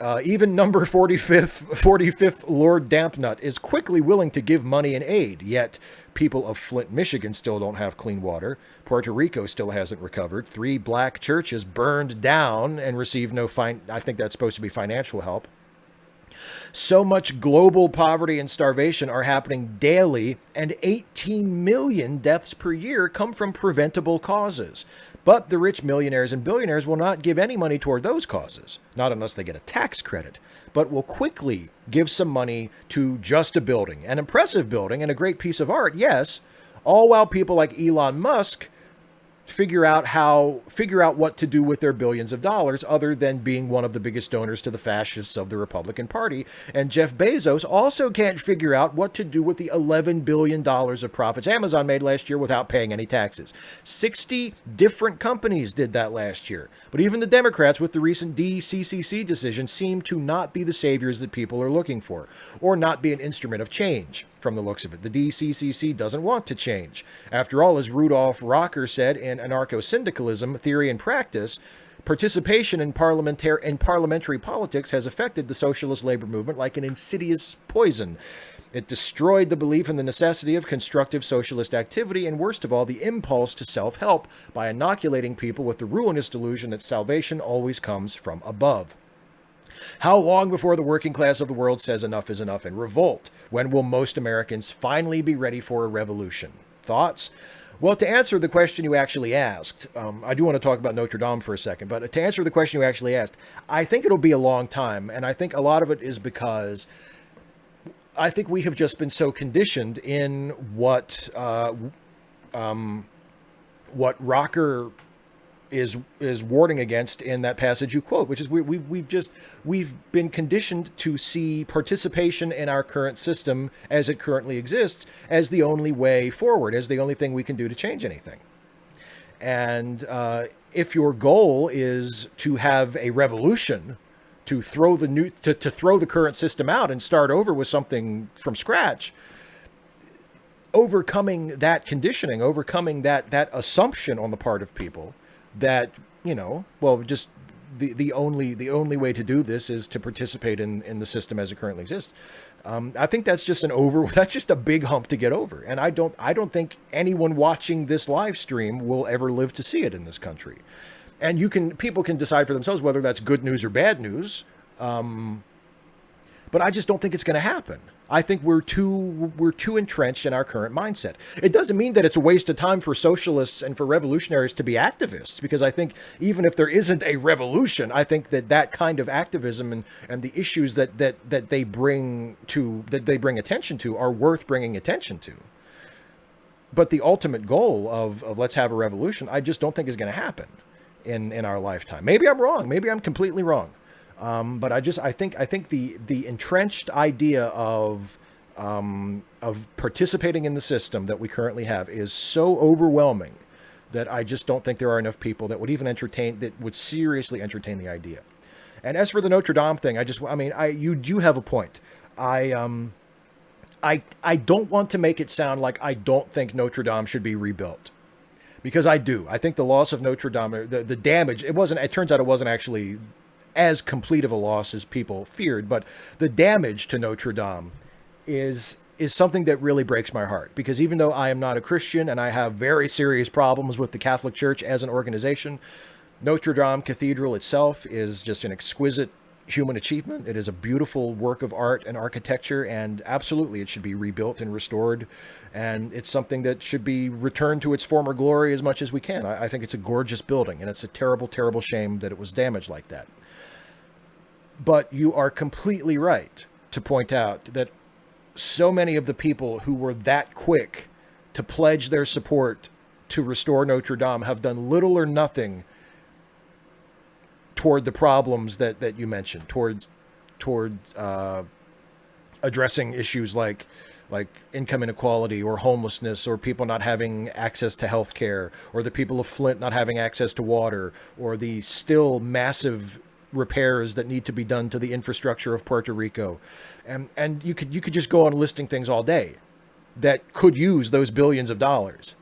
even number 45th Lord Dampnut is quickly willing to give money and aid, yet people of Flint, Michigan still don't have clean water. Puerto Rico still hasn't recovered. 3 black churches burned down and receive no I think that's supposed to be financial help. So much global poverty and starvation are happening daily, and 18 million deaths per year come from preventable causes. But the rich millionaires and billionaires will not give any money toward those causes, not unless they get a tax credit, but will quickly give some money to just a building, an impressive building and a great piece of art, yes, all while people like Elon Musk figure out what to do with their billions of dollars other than being one of the biggest donors to the fascists of the Republican Party. And Jeff Bezos also can't figure out what to do with the $11 billion of profits Amazon made last year without paying any taxes. 60 different companies did that last year. But even the Democrats with the recent DCCC decision seem to not be the saviors that people are looking for, or not be an instrument of change. From the looks of it, the DCCC doesn't want to change. After all, as Rudolf Rocker said in Anarcho-Syndicalism, Theory and Practice, participation in parliamentary politics has affected the socialist labor movement like an insidious poison. It destroyed the belief in the necessity of constructive socialist activity and, worst of all, the impulse to self-help by inoculating people with the ruinous delusion that salvation always comes from above. How long before the working class of the world says enough is enough and revolt? When will most Americans finally be ready for a revolution? Thoughts? Well, to answer the question you actually asked, I do want to talk about Notre Dame for a second, but to answer the question you actually asked, I think it'll be a long time, and I think a lot of it is because I think we have just been so conditioned in what Rocker is warding against in that passage you quote, which is we've been conditioned to see participation in our current system as it currently exists as the only way forward, as the only thing we can do to change anything. And if your goal is to have a revolution, to throw to throw the current system out and start over with something from scratch, overcoming that conditioning, overcoming that assumption on the part of people that, just the only way to do this is to participate in the system as it currently exists. I think that's just that's just a big hump to get over. And I don't think anyone watching this live stream will ever live to see it in this country. And people can decide for themselves whether that's good news or bad news. But I just don't think it's going to happen. I think we're too entrenched in our current mindset. It doesn't mean that it's a waste of time for socialists and for revolutionaries to be activists, because I think even if there isn't a revolution, I think that kind of activism and the issues that they bring attention to are worth bringing attention to. But the ultimate goal of let's have a revolution, I just don't think is going to happen in our lifetime. Maybe I'm wrong. Maybe I'm completely wrong. But I think the entrenched idea of participating in the system that we currently have is so overwhelming that I just don't think there are enough people that would seriously entertain the idea. And as for the Notre Dame thing, you have a point. I don't want to make it sound like I don't think Notre Dame should be rebuilt, because I do. I think the loss of Notre Dame, the damage, it turns out it wasn't actually as complete of a loss as people feared, but the damage to Notre Dame is something that really breaks my heart, because even though I am not a Christian and I have very serious problems with the Catholic Church as an organization, Notre Dame Cathedral itself is just an exquisite human achievement. It is a beautiful work of art and architecture, and absolutely it should be rebuilt and restored, and it's something that should be returned to its former glory as much as we can. I think it's a gorgeous building, and it's a terrible, terrible shame that it was damaged like that. But you are completely right to point out that so many of the people who were that quick to pledge their support to restore Notre Dame have done little or nothing toward the problems that you mentioned, towards addressing issues like income inequality or homelessness, or people not having access to health care, or the people of Flint not having access to water, or the still massive repairs that need to be done to the infrastructure of Puerto Rico. And you could just go on listing things all day that could use those billions of dollars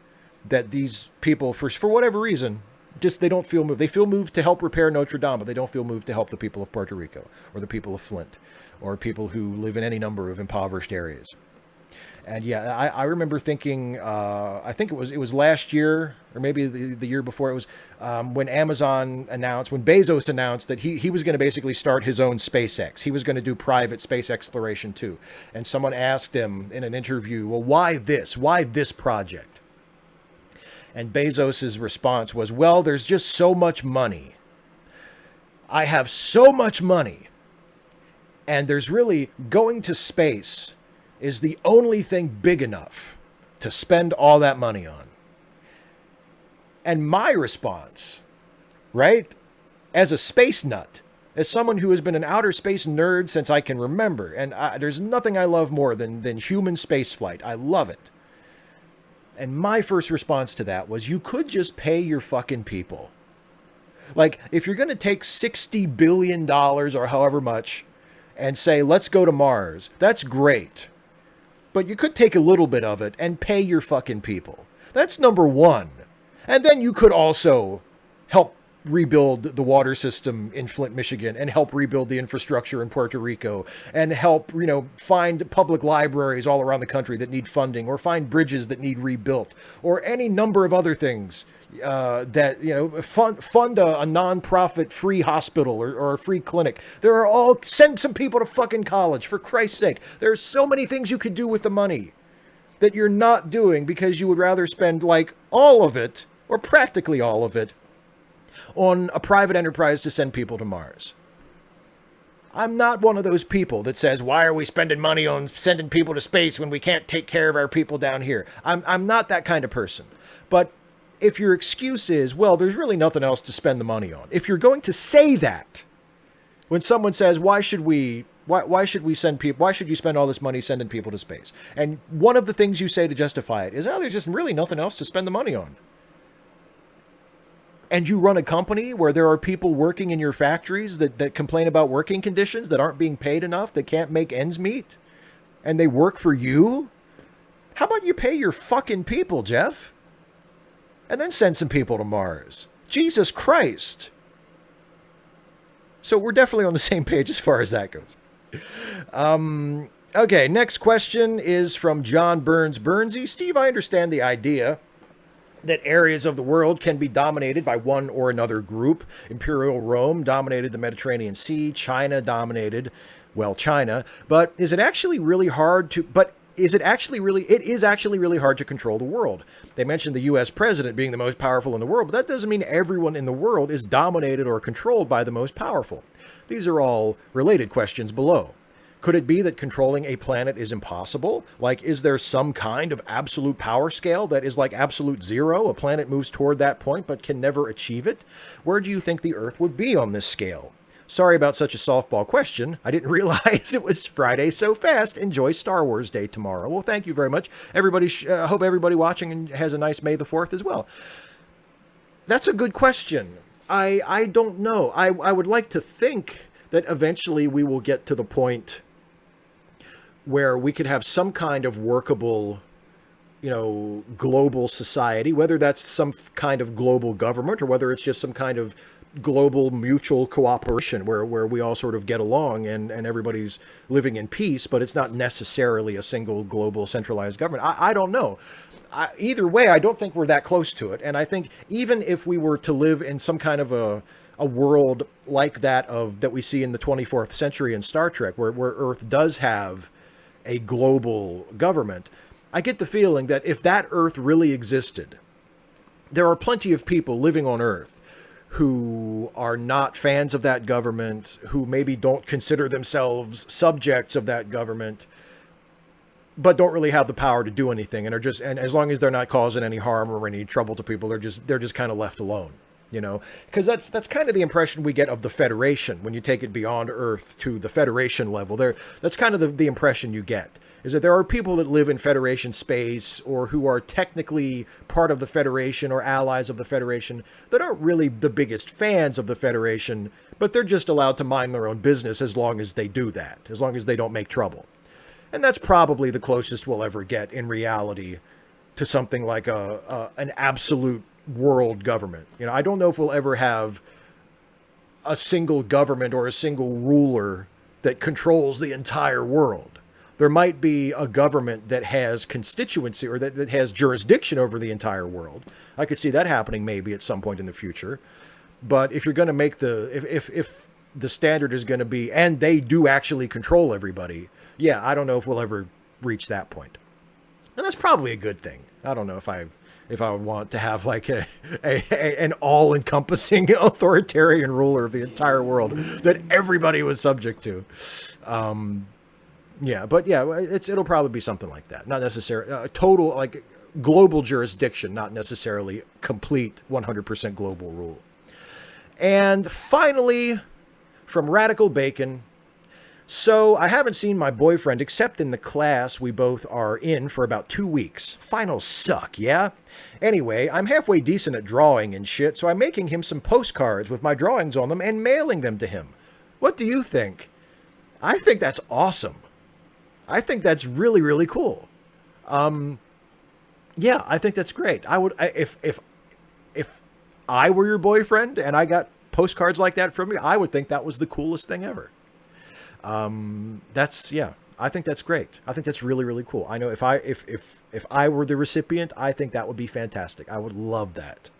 that these people, for whatever reason, just they don't feel moved. They feel moved to help repair Notre Dame, but they don't feel moved to help the people of Puerto Rico or the people of Flint or people who live in any number of impoverished areas. And yeah, I remember thinking, I think it was last year or maybe the year before, it was when Bezos announced that he was going to basically start his own SpaceX. He was going to do private space exploration too. And someone asked him in an interview, well, why this? Why this project? And Bezos's response was, well, there's just so much money. I have so much money. And there's really going to space is the only thing big enough to spend all that money on. And my response, right, as a space nut, as someone who has been an outer space nerd since I can remember, and there's nothing I love more than human spaceflight. I love it. And my first response to that was, you could just pay your fucking people. Like, if you're going to take $60 billion or however much and say, let's go to Mars, that's great. But you could take a little bit of it and pay your fucking people. That's number one. And then you could also help rebuild the water system in Flint, Michigan, and help rebuild the infrastructure in Puerto Rico, and help, find public libraries all around the country that need funding, or find bridges that need rebuilt, or any number of other things fund a non-profit free hospital or a free clinic. Send some people to fucking college, for Christ's sake. There's so many things you could do with the money that you're not doing because you would rather spend like all of it, or practically all of it, on a private enterprise to send people to Mars. I'm not one of those people that says, why are we spending money on sending people to space when we can't take care of our people down here? I'm not that kind of person. But if your excuse is, well, there's really nothing else to spend the money on. If you're going to say that, when someone says, why should we send people, why should you spend all this money sending people to space? And one of the things you say to justify it is, oh, there's just really nothing else to spend the money on. And you run a company where there are people working in your factories that complain about working conditions, that aren't being paid enough, that can't make ends meet, and they work for you? How about you pay your fucking people, Jeff? And then send some people to Mars. Jesus Christ. So we're definitely on the same page as far as that goes. Okay, next question is from John Burnsy. Steve, I understand the idea that areas of the world can be dominated by one or another group. Imperial Rome dominated the Mediterranean Sea. China dominated, well, China. But is it actually really hard to... It is actually really hard to control the world. They mentioned the U.S. president being the most powerful in the world, but that doesn't mean everyone in the world is dominated or controlled by the most powerful. These are all related questions below. Could it be that controlling a planet is impossible? Like, is there some kind of absolute power scale that is like absolute zero? A planet moves toward that point but can never achieve it? Where do you think the Earth would be on this scale? Sorry about such a softball question. I didn't realize it was Friday so fast. Enjoy Star Wars Day tomorrow. Well, thank you very much. Everybody, hope everybody watching has a nice May the 4th as well. That's a good question. I don't know. I would like to think that eventually we will get to the point where we could have some kind of workable, global society, whether that's some kind of global government or whether it's just some kind of global mutual cooperation where we all sort of get along and everybody's living in peace, but it's not necessarily a single global centralized government. I don't know. Either way, I don't think we're that close to it. And I think even if we were to live in some kind of a world like that we see in the 24th century in Star Trek, where Earth does have a global government, I get the feeling that if that Earth really existed, there are plenty of people living on Earth who are not fans of that government, who maybe don't consider themselves subjects of that government, but don't really have the power to do anything, and as long as they're not causing any harm or any trouble to people, they're just kind of left alone, because that's kind of the impression we get of the Federation when you take it beyond Earth to the Federation level. That's kind of the impression you get, is that there are people that live in Federation space or who are technically part of the Federation or allies of the Federation that aren't really the biggest fans of the Federation, but they're just allowed to mind their own business as long as they do that, as long as they don't make trouble. And that's probably the closest we'll ever get in reality to something like an absolute world government. I don't know if we'll ever have a single government or a single ruler that controls the entire world. There might be a government that has constituency or that has jurisdiction over the entire world. I could see that happening maybe at some point in the future. But if you're going to make if the standard is going to be, and they do actually control everybody, yeah, I don't know if we'll ever reach that point. And that's probably a good thing. I don't know if I would want to have like an all-encompassing authoritarian ruler of the entire world that everybody was subject to. It'll probably be something like that. Not necessarily a total, like, global jurisdiction, not necessarily complete 100% global rule. And finally, from Radical Bacon. So I haven't seen my boyfriend except in the class we both are in for about 2 weeks. Finals suck, yeah? Anyway, I'm halfway decent at drawing and shit, so I'm making him some postcards with my drawings on them and mailing them to him. What do you think? I think that's awesome. I think that's really, really cool. Yeah, I think that's great. I would, if I were your boyfriend and I got postcards like that from you, I would think that was the coolest thing ever. I think that's great. I think that's really, really cool. I know if I were the recipient, I think that would be fantastic. I would love that.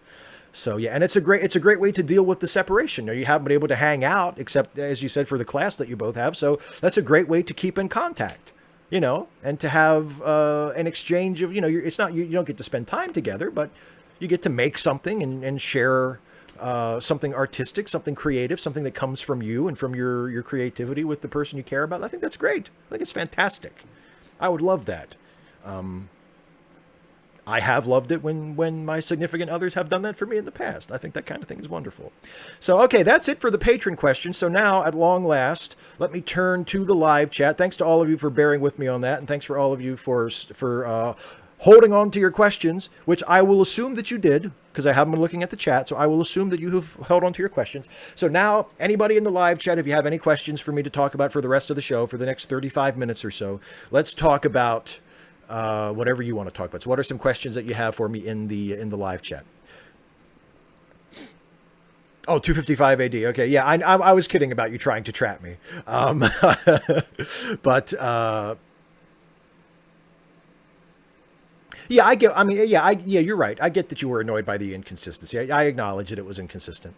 So yeah, and it's a great way to deal with the separation. You haven't been able to hang out, except as you said, for the class that you both have. So that's a great way to keep in contact, and to have an exchange of, you don't get to spend time together, but you get to make something and share something artistic, something creative, something that comes from you and from your creativity with the person you care about. I think that's great. I think it's fantastic. I would love that. I have loved it when my significant others have done that for me in the past. I think that kind of thing is wonderful. So, okay, that's it for the patron questions. So now, at long last, let me turn to the live chat. Thanks to all of you for bearing with me on that, and thanks for all of you for holding on to your questions, which I will assume that you did, because I haven't been looking at the chat, so I will assume that you have held on to your questions. So now, anybody in the live chat, if you have any questions for me to talk about for the rest of the show, for the next 35 minutes or so, let's talk about whatever you want to talk about. So what are some questions that you have for me in the live chat? Oh, 255 AD. Okay, yeah, I was kidding about you trying to trap me. But yeah, you're right. I get that you were annoyed by the inconsistency. I acknowledge that it was inconsistent.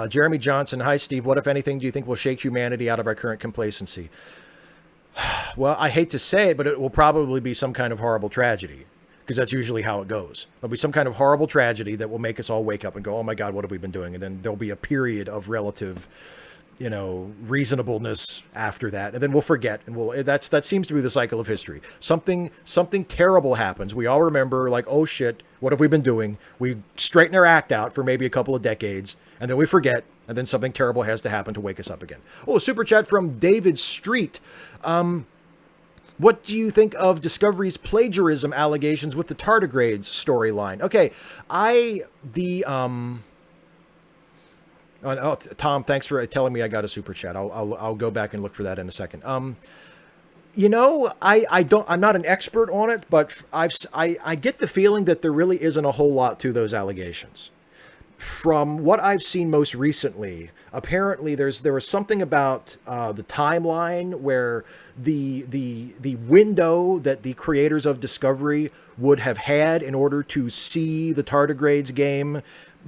Jeremy Johnson, hi, Steve. What, if anything, do you think will shake humanity out of our current complacency? Well, I hate to say it, but it will probably be some kind of horrible tragedy, because that's usually how it goes. There'll be some kind of horrible tragedy that will make us all wake up and go, oh my God, what have we been doing? And then there'll be a period of relative, reasonableness after that. And then we'll forget. And that seems to be the cycle of history. Something terrible happens. We all remember, like, oh shit, what have we been doing? We straighten our act out for maybe a couple of decades, and then we forget. And then something terrible has to happen to wake us up again. Oh, a super chat from David Street. What do you think of Discovery's plagiarism allegations with the tardigrades storyline? Okay, Tom, thanks for telling me I got a super chat. I'll go back and look for that in a second. I'm not an expert on it, but I get the feeling that there really isn't a whole lot to those allegations. From what I've seen most recently, apparently there was something about the timeline where the window that the creators of Discovery would have had in order to see the tardigrades game,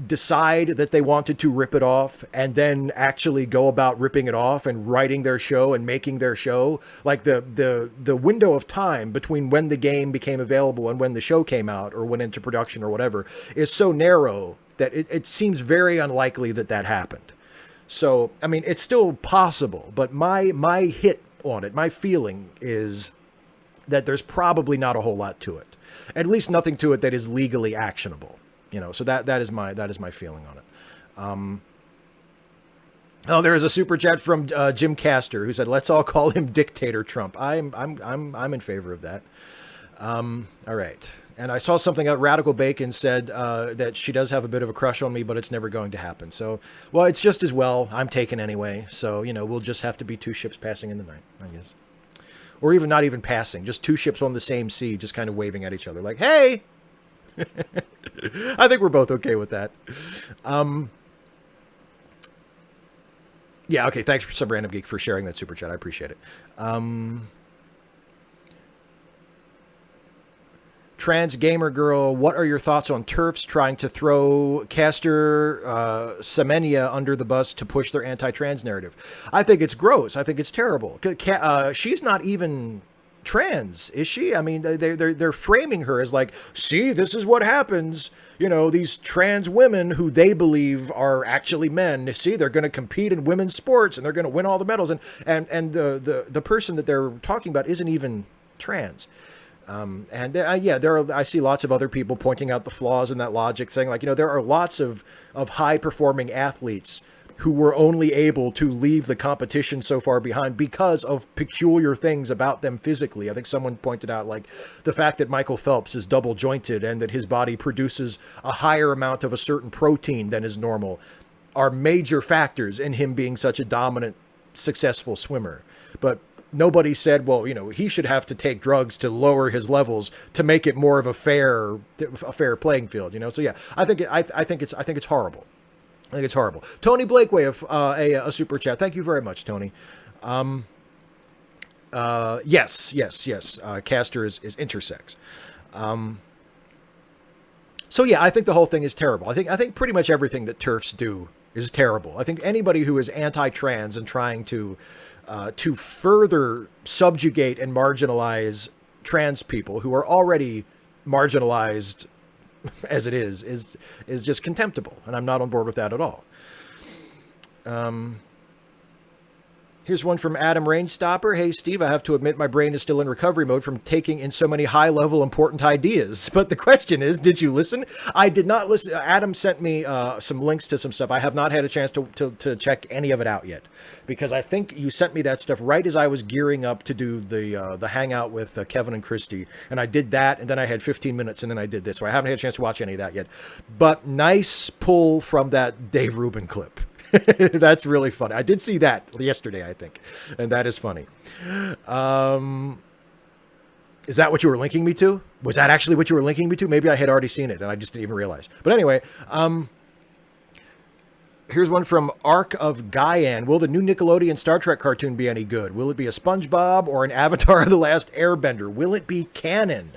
decide that they wanted to rip it off, and then actually go about ripping it off and writing their show and making their show. Like the window of time between when the game became available and when the show came out or went into production or whatever is so narrow that it seems very unlikely that happened. So, I mean, it's still possible, but my hit on it, my feeling is that there's probably not a whole lot to it. At least nothing to it that is legally actionable. So that is my feeling on it. There is a super chat from Jim Castor who said, "Let's all call him Dictator Trump." I'm in favor of that. All right. And I saw something that Radical Bacon said that she does have a bit of a crush on me, but it's never going to happen. So, well, it's just as well. I'm taken anyway. So, we'll just have to be two ships passing in the night, I guess. Or even not even passing, just two ships on the same sea, just kind of waving at each other like, hey! I think we're both okay with that. Yeah, okay, thanks for some random geek for sharing that super chat. I appreciate it. Trans Gamer Girl, what are your thoughts on TERFs trying to throw Castor Semenya under the bus to push their anti-trans narrative? I think it's gross. I think it's terrible. She's not even trans, is she? I mean, they're framing her as like, see, this is what happens. These trans women who they believe are actually men. See, they're going to compete in women's sports and they're going to win all the medals. And the person that they're talking about isn't even trans. I see lots of other people pointing out the flaws in that logic, saying like, there are lots of high performing athletes who were only able to leave the competition so far behind because of peculiar things about them physically. I think someone pointed out like the fact that Michael Phelps is double jointed and that his body produces a higher amount of a certain protein than is normal are major factors in him being such a dominant, successful swimmer. But nobody said, well, he should have to take drugs to lower his levels to make it more of a fair playing field. So yeah, I think it's horrible. I think it's horrible. Tony Blakeway of a super chat. Thank you very much, Tony. Yes. Castor is intersex. So yeah, I think the whole thing is terrible. I think pretty much everything that TERFs do is terrible. I think anybody who is anti-trans and trying to further subjugate and marginalize trans people who are already marginalized as it is just contemptible. And I'm not on board with that at all. Here's one from Adam Rainstopper. Hey, Steve, I have to admit my brain is still in recovery mode from taking in so many high-level important ideas. But the question is, did you listen? I did not listen. Adam sent me some links to some stuff. I have not had a chance to check any of it out yet, because I think you sent me that stuff right as I was gearing up to do the hangout with Kevin and Christy. And I did that, and then I had 15 minutes, and then I did this. So I haven't had a chance to watch any of that yet. But nice pull from that Dave Rubin clip. That's really funny. I did see that yesterday, I think, and that is funny. Is that what you were linking me to? Was that actually what you were linking me to? Maybe I had already seen it and I just didn't even realize. But anyway, here's one from Ark of Gaian. Will the new Nickelodeon Star Trek cartoon be any good? Will it be a SpongeBob or an Avatar of the Last Airbender? Will it be canon?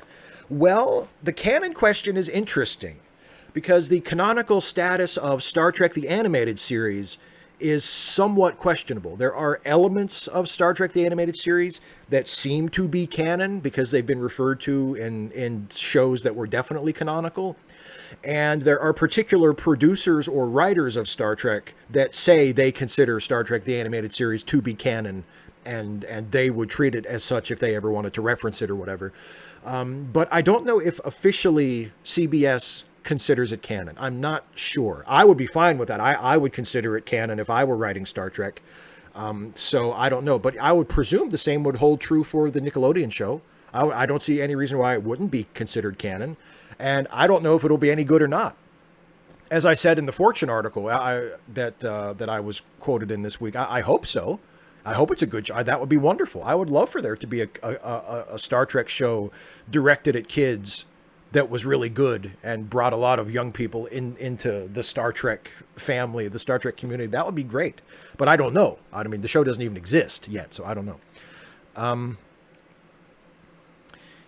Well, the canon question is interesting, because the canonical status of Star Trek, the animated series, is somewhat questionable. There are elements of Star Trek, the animated series, that seem to be canon because they've been referred to in shows that were definitely canonical. And there are particular producers or writers of Star Trek that say they consider Star Trek, the animated series, to be canon, and they would treat it as such if they ever wanted to reference it or whatever. But I don't know if officially CBS considers it canon. I'm not sure. I would be fine with that. I would consider it canon if I were writing Star Trek. So I don't know, but I would presume the same would hold true for the Nickelodeon show. I don't see any reason why it wouldn't be considered canon, and I don't know if it'll be any good or not. As I said in the Fortune article that I was quoted in this week, I hope so. I hope it's a good show. That would be wonderful. I would love for there to be a Star Trek show directed at kids that was really good and brought a lot of young people into the Star Trek family, the Star Trek community. That would be great. But I don't know. I mean, the show doesn't even exist yet, so I don't know.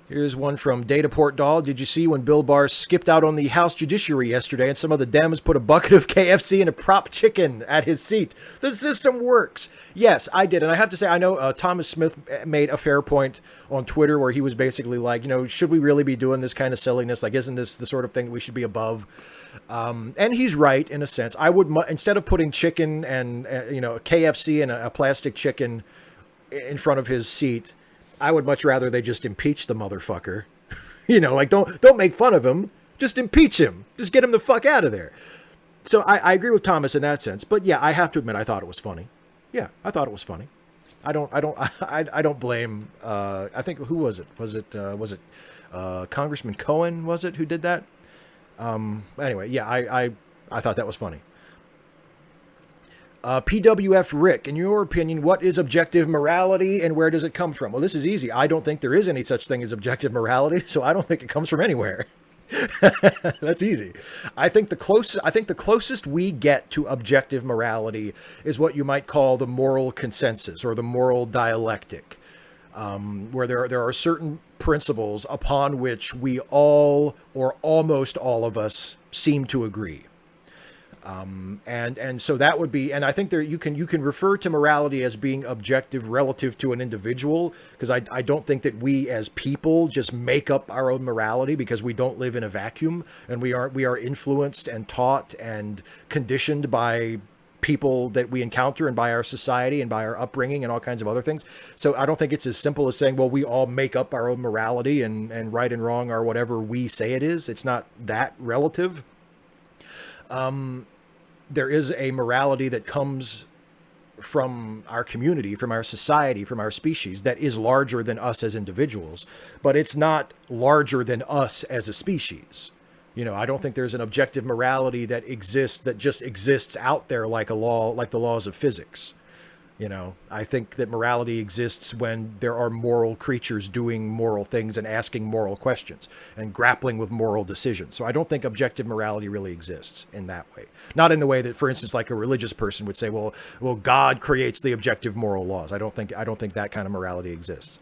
Here's one from Dataport Doll. Did you see when Bill Barr skipped out on the House Judiciary yesterday and some of the Dems put a bucket of KFC and a prop chicken at his seat? The system works. Yes, I did. And I have to say, I know Thomas Smith made a fair point on Twitter where he was basically like, should we really be doing this kind of silliness? Like, isn't this the sort of thing we should be above? And he's right in a sense. I would, instead of putting chicken and, KFC and a plastic chicken in front of his seat, I would much rather they just impeach the motherfucker. Don't make fun of him. Just impeach him. Just get him the fuck out of there. So I agree with Thomas in that sense. But yeah, I have to admit, I thought it was funny. Yeah, I thought it was funny. I don't blame. I think, who was it? Was it Congressman Cohen? Was it who did that? Anyway, yeah, I thought that was funny. PWF Rick, in your opinion, what is objective morality and where does it come from? Well, this is easy. I don't think there is any such thing as objective morality, so I don't think it comes from anywhere. That's easy. I think the closest we get to objective morality is what you might call the moral consensus or the moral dialectic, where there are certain principles upon which we all or almost all of us seem to agree. And so that would be, and I think you can refer to morality as being objective relative to an individual, because I don't think that we as people just make up our own morality, because we don't live in a vacuum, and we are influenced and taught and conditioned by people that we encounter and by our society and by our upbringing and all kinds of other things. So I don't think it's as simple as saying, well, we all make up our own morality and right and wrong are whatever we say it is. It's not that relative. There is a morality that comes from our community, from our society, from our species that is larger than us as individuals, but it's not larger than us as a species. I don't think there's an objective morality that just exists out there like a law, like the laws of physics. I think that morality exists when there are moral creatures doing moral things and asking moral questions and grappling with moral decisions. So I don't think objective morality really exists in that way. Not in the way that, for instance, like a religious person would say, well, God creates the objective moral laws. I don't think that kind of morality exists.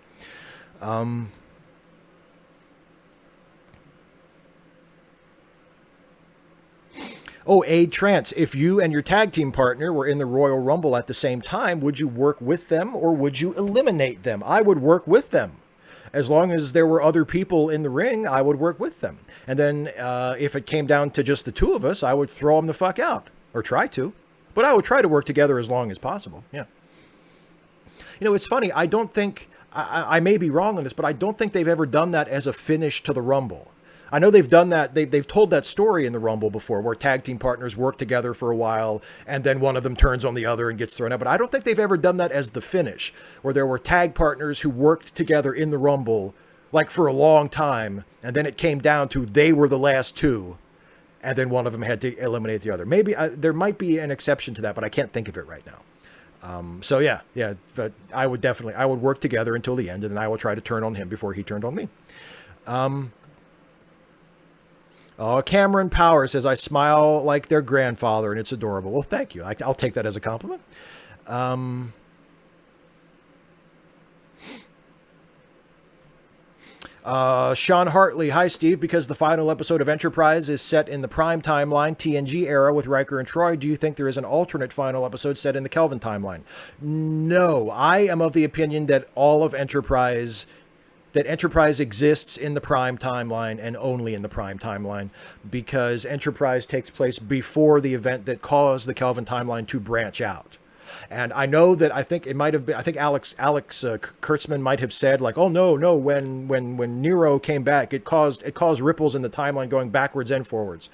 Oh, Aid Trance, if you and your tag team partner were in the Royal Rumble at the same time, would you work with them or would you eliminate them? I would work with them. As long as there were other people in the ring, I would work with them. And then if it came down to just the two of us, I would throw them the fuck out, or try to. But I would try to work together as long as possible, yeah. It's funny. I don't think, I may be wrong on this, but I don't think they've ever done that as a finish to the Rumble. I know they've done that. They've told that story in the Rumble before, where tag team partners work together for a while and then one of them turns on the other and gets thrown out. But I don't think they've ever done that as the finish, where there were tag partners who worked together in the Rumble like for a long time, and then it came down to they were the last two, and then one of them had to eliminate the other. Maybe there might be an exception to that, but I can't think of it right now. So yeah, but I would work together until the end, and then I will try to turn on him before he turned on me. Cameron Power says, I smile like their grandfather, and it's adorable. Well, thank you. I'll take that as a compliment. Sean Hartley, hi Steve, because the final episode of Enterprise is set in the prime timeline TNG era with Riker and Troy, do you think there is an alternate final episode set in the Kelvin timeline? No, I am of the opinion that all of Enterprise exists in the prime timeline and only in the prime timeline, because Enterprise takes place before the event that caused the Kelvin timeline to branch out. And I know that I think Alex Kurtzman might have said, like, oh no, when Nero came back, it caused ripples in the timeline going backwards and forwards.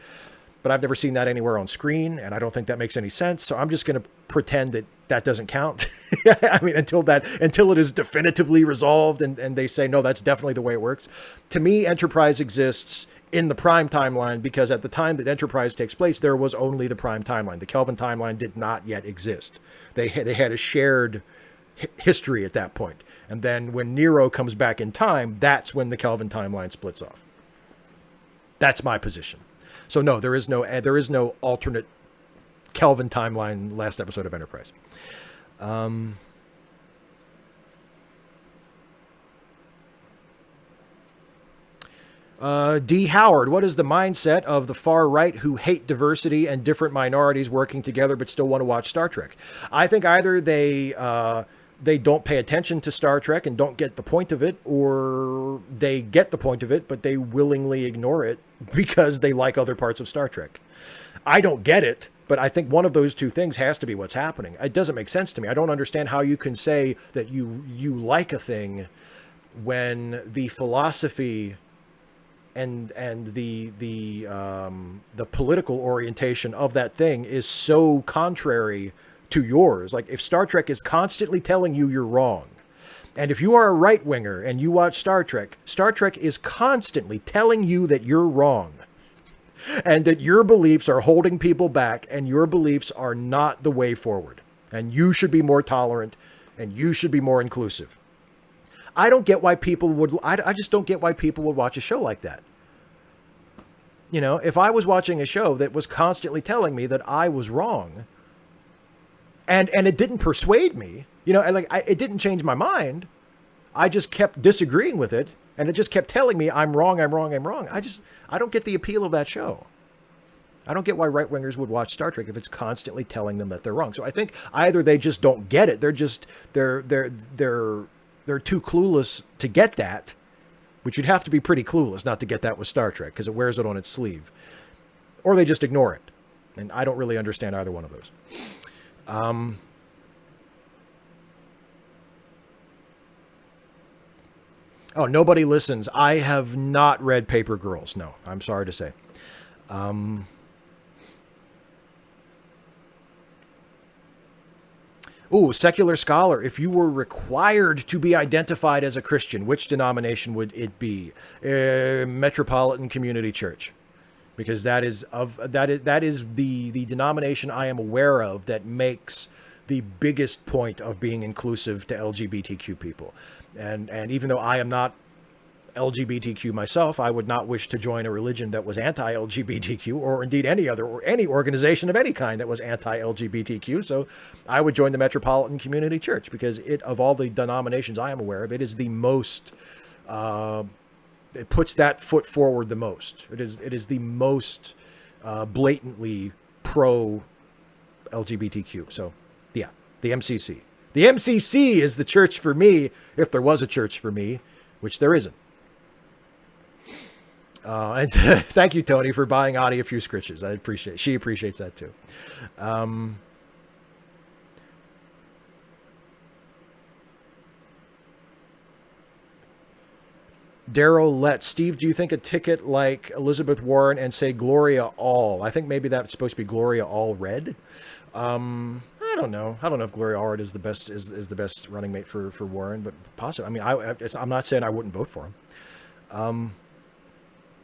But I've never seen that anywhere on screen, and I don't think that makes any sense. So I'm just going to pretend that doesn't count. I mean, until it is definitively resolved and they say, no, that's definitely the way it works. To me, Enterprise exists in the prime timeline because at the time that Enterprise takes place, there was only the prime timeline. The Kelvin timeline did not yet exist. They had a shared history at that point. And then when Nero comes back in time, that's when the Kelvin timeline splits off. That's my position. So no, there is no alternate Kelvin timeline last episode of Enterprise. D. Howard, what is the mindset of the far right who hate diversity and different minorities working together but still want to watch Star Trek? I think either they don't pay attention to Star Trek and don't get the point of it, or they get the point of it, but they willingly ignore it because they like other parts of Star Trek. I don't get it, but I think one of those two things has to be what's happening. It doesn't make sense to me. I don't understand how you can say that you like a thing when the philosophy and the political orientation of that thing is so contrary to yours. Like, if Star Trek is constantly telling you you're wrong, and if you are a right winger and you watch Star Trek is constantly telling you that you're wrong, and that your beliefs are holding people back, and your beliefs are not the way forward, and you should be more tolerant, and you should be more inclusive. I don't get why people would. I just don't get why people would watch a show like that. You know, if I was watching a show that was constantly telling me that I was wrong, and it didn't persuade me, you know, it didn't change my mind. I just kept disagreeing with it, and it just kept telling me I'm wrong. I don't get the appeal of that show. I don't get why right wingers would watch Star Trek if it's constantly telling them that they're wrong. So I think either they just don't get it. They're too clueless to get that, which you'd have to be pretty clueless not to get that with Star Trek, because it wears it on its sleeve, or they just ignore it. And I don't really understand either one of those. Oh, nobody listens. I have not read Paper Girls. No, I'm sorry to say. Secular Scholar, if you were required to be identified as a Christian, which denomination would it be? Metropolitan Community Church, because that is the denomination I am aware of that makes the biggest point of being inclusive to LGBTQ people. And even though I am not LGBTQ myself, I would not wish to join a religion that was anti-LGBTQ, or indeed any organization of any kind that was anti-LGBTQ. So I would join the Metropolitan Community Church, because of all the denominations I am aware of, it is the most, it puts that foot forward the most. It is the most blatantly pro-LGBTQ. So yeah, the MCC. The MCC is the church for me, if there was a church for me, which there isn't. And thank you, Tony, for buying Audie a few scritches. I appreciate it. She appreciates that, too. Daryl Letts. Steve, do you think a ticket like Elizabeth Warren and say Gloria All? I think maybe that's supposed to be Gloria Allred. I don't know. I don't know if Gloria Allred is the best is the best running mate for Warren, but possibly. I mean, I'm not saying I wouldn't vote for him.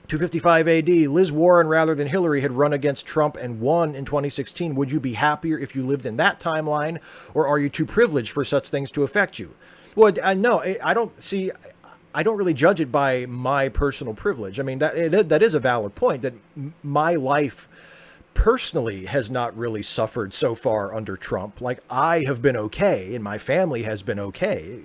255 AD. Liz Warren rather than Hillary had run against Trump and won in 2016. Would you be happier if you lived in that timeline, or are you too privileged for such things to affect you? Well, no, I don't see. I don't really judge it by my personal privilege. I mean, that is a valid point, that my life personally has not really suffered so far under Trump. Like, I have been okay, and my family has been okay.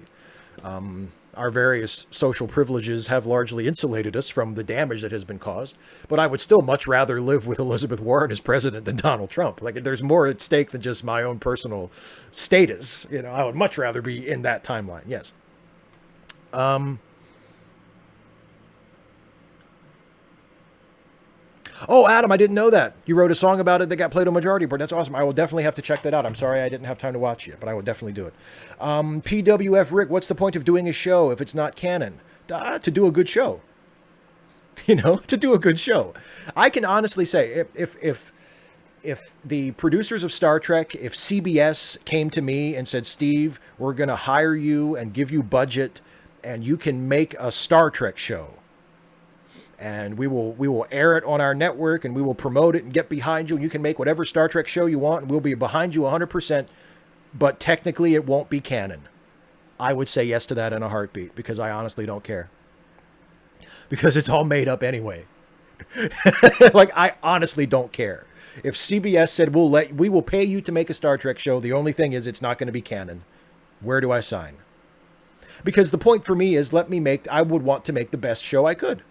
Our various social privileges have largely insulated us from the damage that has been caused. But I would still much rather live with Elizabeth Warren as president than Donald Trump. Like, there's more at stake than just my own personal status. You know, I would much rather be in that timeline. Yes. Oh, Adam, I didn't know that. You wrote a song about it that got played on Majority Report. That's awesome. I will definitely have to check that out. I'm sorry I didn't have time to watch it, but I will definitely do it. PWF Rick, what's the point of doing a show if it's not canon? To do a good show. You know, to do a good show. I can honestly say, if the producers of Star Trek, if CBS came to me and said, Steve, we're going to hire you and give you budget and you can make a Star Trek show, and we will air it on our network and we will promote it and get behind you, and you can make whatever Star Trek show you want and we'll be behind you 100%, but technically it won't be canon, I would say yes to that in a heartbeat, because I honestly don't care. Because it's all made up anyway. Like, I honestly don't care. If CBS said, we will pay you to make a Star Trek show, the only thing is it's not going to be canon, where do I sign? Because the point for me is, I would want to make the best show I could.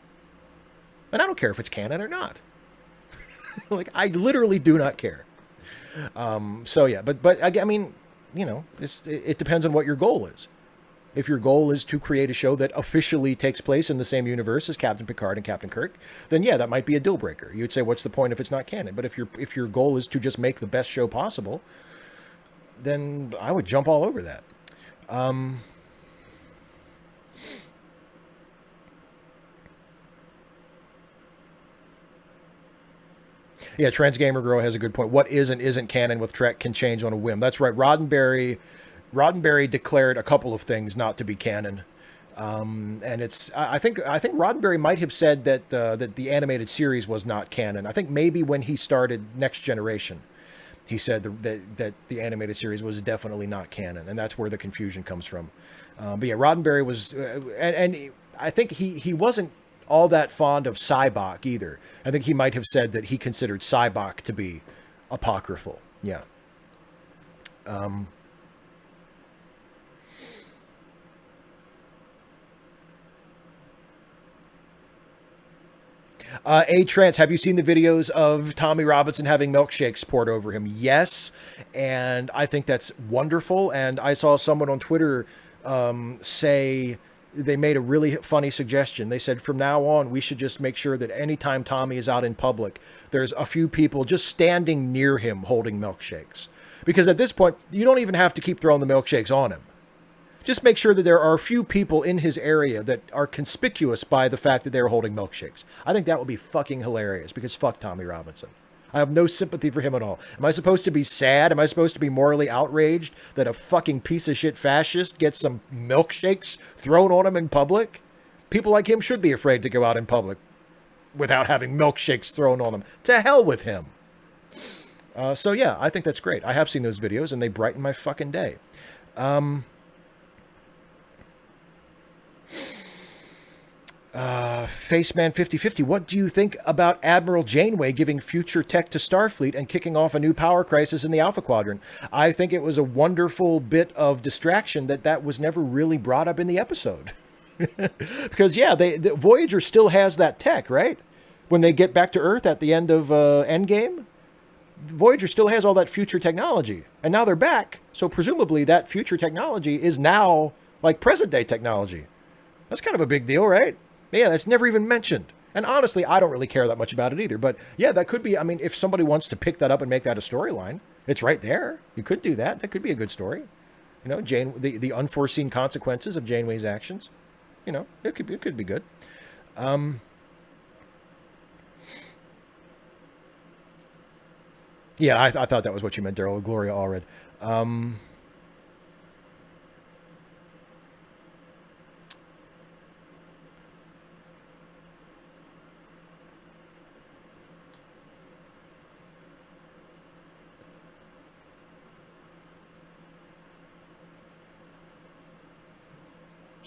And I don't care if it's canon or not. Like, I literally do not care. So yeah, but I mean, you know, it depends on what your goal is. If your goal is to create a show that officially takes place in the same universe as Captain Picard and Captain Kirk, then yeah, that might be a deal breaker. You'd say, what's the point if it's not canon? But if your goal is to just make the best show possible, then I would jump all over that. Yeah, Transgamer Girl has a good point. What is and isn't canon with Trek can change on a whim. That's right. Roddenberry declared a couple of things not to be canon, and I think Roddenberry might have said that that the animated series was not canon. I think maybe when he started Next Generation, he said that the animated series was definitely not canon, and that's where the confusion comes from. But yeah, Roddenberry was, and I think he wasn't all that fond of Cybok either. I think he might have said that he considered Cybok to be apocryphal. Yeah. Trance, have you seen the videos of Tommy Robinson having milkshakes poured over him? Yes, and I think that's wonderful. And I saw someone on Twitter say, they made a really funny suggestion. They said, from now on, we should just make sure that anytime Tommy is out in public, there's a few people just standing near him holding milkshakes. Because at this point, you don't even have to keep throwing the milkshakes on him. Just make sure that there are a few people in his area that are conspicuous by the fact that they're holding milkshakes. I think that would be fucking hilarious, because fuck Tommy Robinson. I have no sympathy for him at all. Am I supposed to be sad? Am I supposed to be morally outraged that a fucking piece of shit fascist gets some milkshakes thrown on him in public? People like him should be afraid to go out in public without having milkshakes thrown on them. To hell with him. So yeah, I think that's great. I have seen those videos and they brighten my fucking day. Faceman 5050, what do you think about Admiral Janeway giving future tech to Starfleet and kicking off a new power crisis in the Alpha Quadrant? I think it was a wonderful bit of distraction that was never really brought up in the episode. Because yeah, the Voyager still has that tech, right? When they get back to Earth at the end of Endgame, Voyager still has all that future technology, and now they're back. So presumably that future technology is now like present day technology. That's kind of a big deal, right? Yeah, that's never even mentioned. And honestly, I don't really care that much about it either. But yeah, that could be, I mean, if somebody wants to pick that up and make that a storyline, it's right there. You could do that. That could be a good story. You know, the unforeseen consequences of Janeway's actions. you know, it could be good. Yeah, I thought that was what you meant, Daryl. Gloria Allred. Um,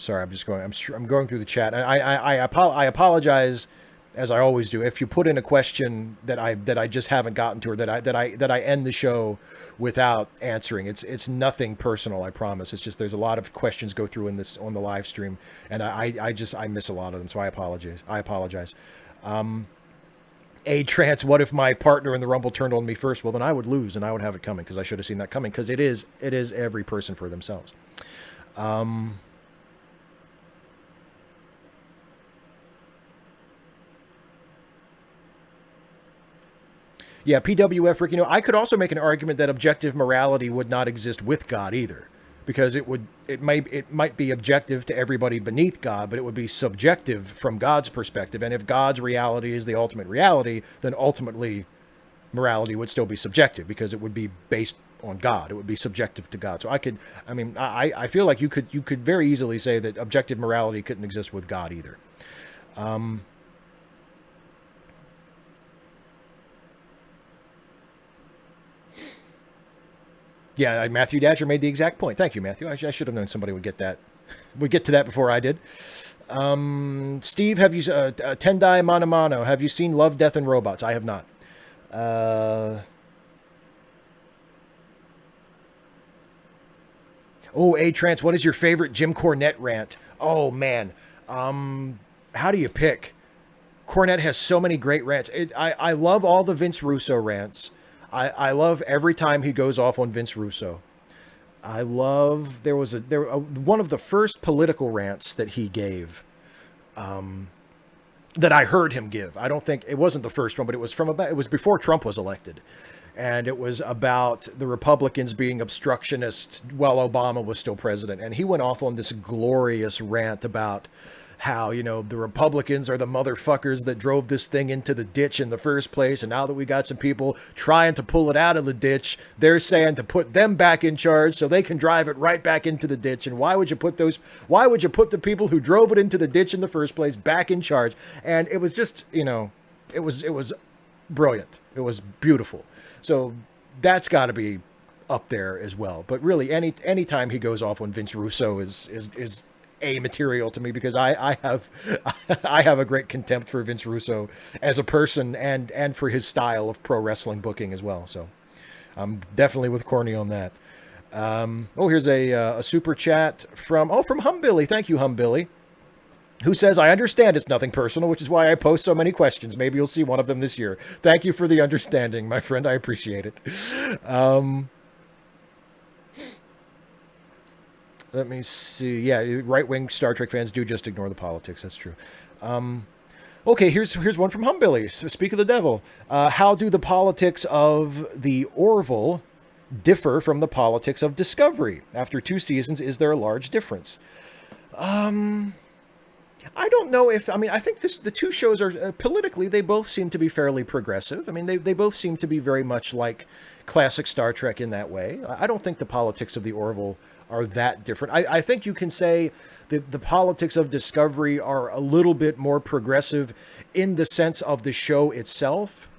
Sorry, I'm just going. I'm going through the chat. I apologize, as I always do, if you put in a question that I just haven't gotten to, or that I end the show without answering. It's nothing personal, I promise. It's just there's a lot of questions go through in this on the live stream, and I miss a lot of them, so I apologize. A trance. What if my partner in the Rumble turned on me first? Well, then I would lose, and I would have it coming because I should have seen that coming. Because it is every person for themselves. Yeah, PWF, Rick, I could also make an argument that objective morality would not exist with God either, because it might be objective to everybody beneath God, but it would be subjective from God's perspective. And if God's reality is the ultimate reality, then ultimately morality would still be subjective because it would be based on God. It would be subjective to God. So I feel like you could very easily say that objective morality couldn't exist with God either. Yeah, Matthew Dasher made the exact point. Thank you, Matthew. I should have known somebody would get that. Would get to that before I did. Steve, have you Tendai Mano Mano? Have you seen Love, Death, and Robots? I have not. A Trance. What is your favorite Jim Cornette rant? Oh man, how do you pick? Cornette has so many great rants. I love all the Vince Russo rants. I love every time he goes off on Vince Russo. I love one of the first political rants that he gave, that I heard him give. I don't think it wasn't the first one, but it was before Trump was elected, and it was about the Republicans being obstructionist while Obama was still president. And he went off on this glorious rant about how, the Republicans are the motherfuckers that drove this thing into the ditch in the first place. And now that we got some people trying to pull it out of the ditch, they're saying to put them back in charge so they can drive it right back into the ditch. And why would you put the people who drove it into the ditch in the first place back in charge? And it was just, it was brilliant. It was beautiful. So that's got to be up there as well. But really, any time he goes off on Vince Russo is a material to me, because I have a great contempt for Vince Russo as a person and for his style of pro wrestling booking as well. So I'm definitely with Corny on that. Here's a super chat from Humbilly. Thank you, Humbilly, who says, I understand it's nothing personal, which is why I post so many questions. Maybe you'll see one of them this year. Thank you for the understanding, my friend. I appreciate it. Let me see. Yeah, right-wing Star Trek fans do just ignore the politics. That's true. Okay, here's one from Humbilly. Speak of the devil. How do the politics of the Orville differ from the politics of Discovery? After 2 seasons, is there a large difference? I don't know if... I think the two shows are... politically, they both seem to be fairly progressive. They both seem to be very much like classic Star Trek in that way. I don't think the politics of the Orville are that different. I think you can say that the politics of Discovery are a little bit more progressive in the sense of the show itself.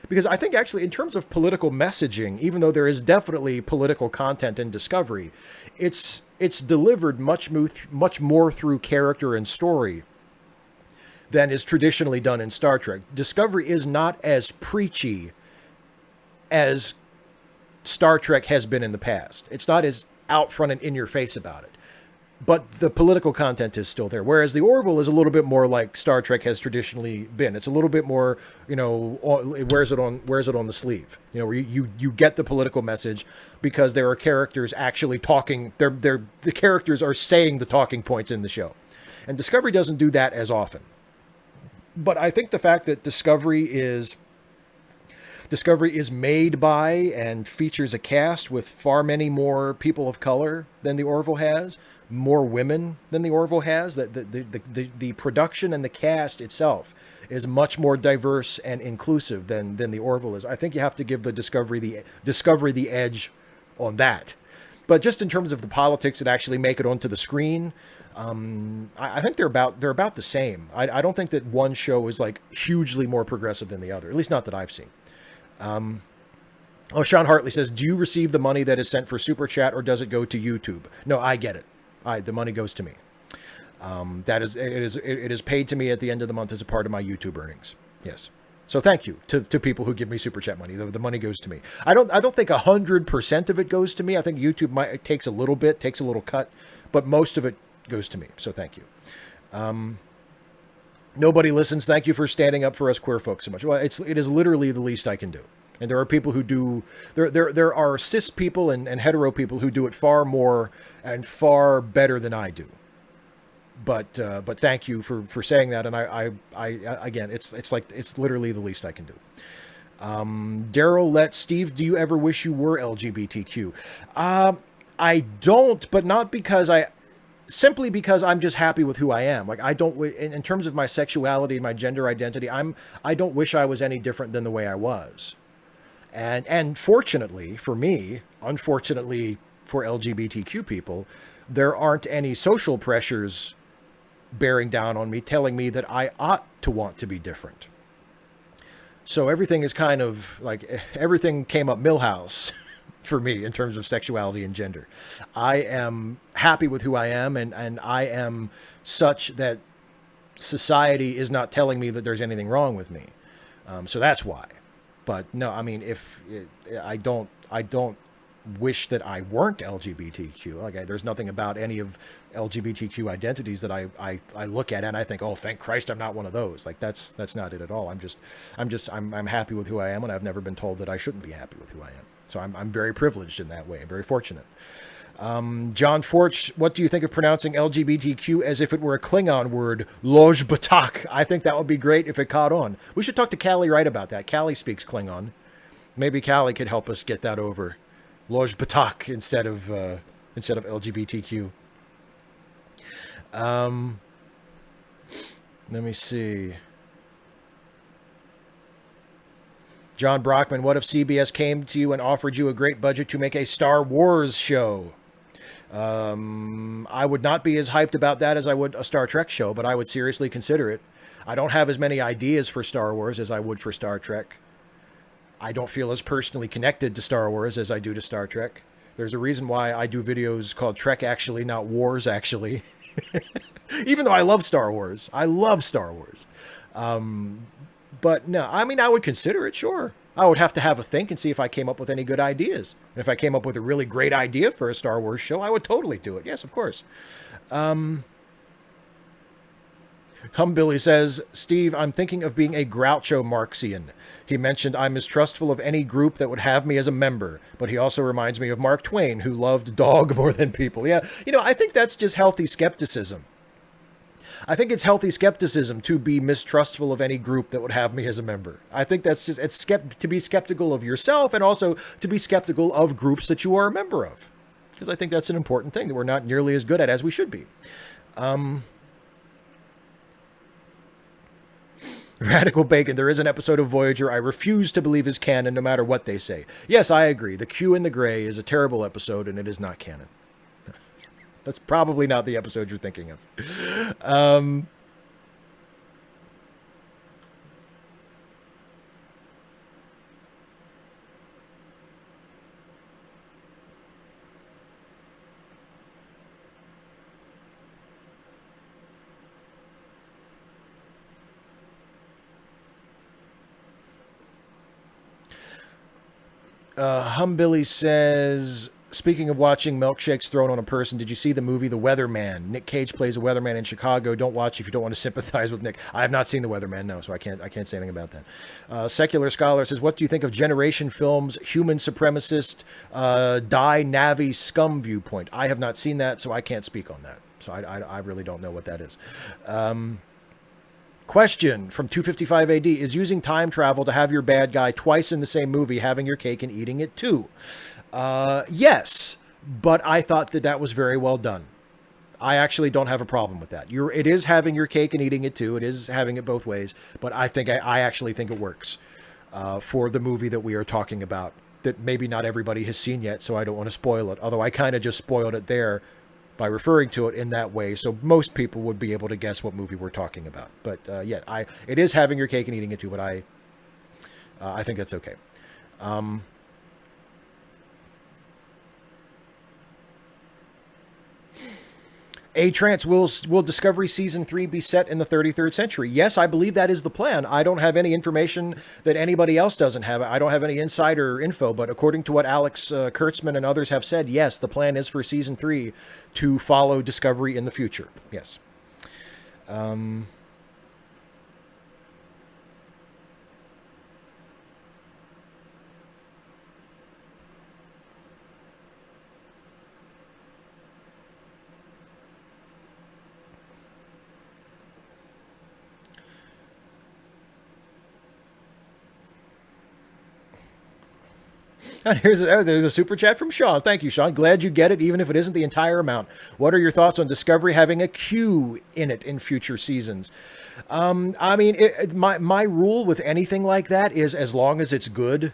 Because I think actually in terms of political messaging, even though there is definitely political content in Discovery, it's delivered much more through character and story than is traditionally done in Star Trek. Discovery is not as preachy as Star Trek has been in the past. It's not as out front and in your face about it, but the political content is still there. Whereas the Orville is a little bit more like Star Trek has traditionally been. It's a little bit more, it wears it on the sleeve. Where you get the political message because there are characters actually talking. The characters are saying the talking points in the show, and Discovery doesn't do that as often. But I think the fact that Discovery is made by and features a cast with far many more people of color than the Orville has more women than the Orville has. That the production and the cast itself is much more diverse and inclusive than the Orville is. I think you have to give the Discovery the edge on that. But just in terms of the politics that actually make it onto the screen, I think they're about the same. I don't think that one show is like hugely more progressive than the other, at least not that I've seen. Sean Hartley says, do you receive the money that is sent for Super Chat, or does it go to YouTube? No, I get it. The money goes to me. It is paid to me at the end of the month as a part of my YouTube earnings. Yes. So thank you to people who give me Super Chat money. The money goes to me. I don't think 100% of it goes to me. I think YouTube takes a little cut, but most of it goes to me. So thank you. Nobody listens. Thank you for standing up for us queer folks so much. Well, it is literally the least I can do. And there are people who do, there are cis people and hetero people who do it far more and far better than I do. But thank you for saying that. And I again, it's literally the least I can do. Daryl, Steve, do you ever wish you were LGBTQ? I don't, but not because simply because I'm just happy with who I am. Like, I don't, in terms of my sexuality and my gender identity, I don't wish I was any different than the way I was. And fortunately for me, unfortunately for LGBTQ people, there aren't any social pressures bearing down on me, telling me that I ought to want to be different. So everything is kind of like, everything came up Milhouse for me in terms of sexuality and gender. I am happy with who I am, and I am such that society is not telling me that there's anything wrong with me. So that's why. But no, I mean, I don't wish that I weren't LGBTQ. Like, there's nothing about any of LGBTQ identities that I look at and I think, oh, thank Christ I'm not one of those. Like, that's not it at all. I'm happy with who I am, and I've never been told that I shouldn't be happy with who I am. So I'm very privileged in that way. I'm very fortunate. John Forch, what do you think of pronouncing LGBTQ as if it were a Klingon word, Loj Batak? I think that would be great if it caught on. We should talk to Callie Wright about that. Callie speaks Klingon. Maybe Callie could help us get that over. Loj Batak instead of LGBTQ. Let me see. John Brockman, what if CBS came to you and offered you a great budget to make a Star Wars show? I would not be as hyped about that as I would a Star Trek show, but I would seriously consider it. I don't have as many ideas for Star Wars as I would for Star Trek. I don't feel as personally connected to Star Wars as I do to Star Trek. There's a reason why I do videos called Trek Actually, not Wars Actually. Even though I love Star Wars. I love Star Wars. But no, I mean, I would consider it, sure. I would have to have a think and see if I came up with any good ideas. And if I came up with a really great idea for a Star Wars show, I would totally do it. Yes, of course. Humbilly says, Steve, I'm thinking of being a Groucho Marxian. He mentioned I'm mistrustful of any group that would have me as a member, but he also reminds me of Mark Twain, who loved dog more than people. Yeah, I think that's just healthy skepticism. I think it's healthy skepticism to be mistrustful of any group that would have me as a member. I think that's just, to be skeptical of yourself, and also to be skeptical of groups that you are a member of. Because I think that's an important thing that we're not nearly as good at as we should be. Radical Bacon, there is an episode of Voyager I refuse to believe is canon no matter what they say. Yes, I agree. The Q in the Gray is a terrible episode, and it is not canon. That's probably not the episode you're thinking of. Humbilly says, speaking of watching milkshakes thrown on a person, did you see the movie The Weatherman? Nick Cage plays a weatherman in Chicago. Don't watch if you don't want to sympathize with Nick. I have not seen The Weatherman, no, so I can't say anything about that. Secular Scholar says, what do you think of Generation Films' human supremacist, die Navi scum viewpoint? I have not seen that, so I can't speak on that. So I really don't know what that is. Question from 255 AD, is using time travel to have your bad guy twice in the same movie having your cake and eating it too? Yes, but I thought that was very well done. I actually don't have a problem with that. It is having your cake and eating it too. It is having it both ways. But I actually think it works for the movie that we are talking about, that maybe not everybody has seen yet, so I don't want to spoil it. Although I kind of just spoiled it there by referring to it in that way, so most people would be able to guess what movie we're talking about. But it is having your cake and eating it too. But I think that's okay. A trance, will Discovery Season 3 be set in the 33rd century? Yes, I believe that is the plan. I don't have any information that anybody else doesn't have. I don't have any insider info, but according to what Alex Kurtzman and others have said, yes, the plan is for Season 3 to follow Discovery in the future. Yes. And there's a super chat from Sean. Thank you, Sean. Glad you get it, even if it isn't the entire amount. What are your thoughts on Discovery having a Q in it in future seasons? I mean, my rule with anything like that is as long as it's good.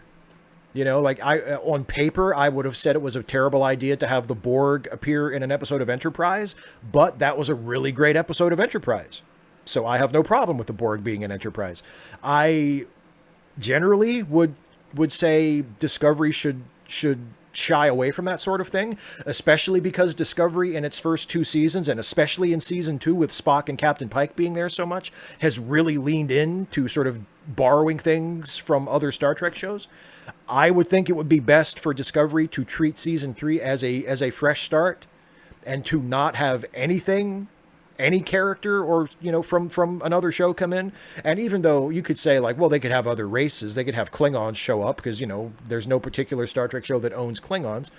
You know, like on paper, I would have said it was a terrible idea to have the Borg appear in an episode of Enterprise, but that was a really great episode of Enterprise. So I have no problem with the Borg being in Enterprise. I generally would say Discovery should shy away from that sort of thing, especially because Discovery in its first 2 seasons, and especially in season 2 with Spock and Captain Pike being there so much, has really leaned into sort of borrowing things from other Star Trek shows. I would think it would be best for Discovery to treat season 3 as a fresh start, and to not have any character or, you know, from another show come in. And even though you could say, like, well, they could have other races, they could have Klingons show up, because, you know, there's no particular Star Trek show that owns Klingons.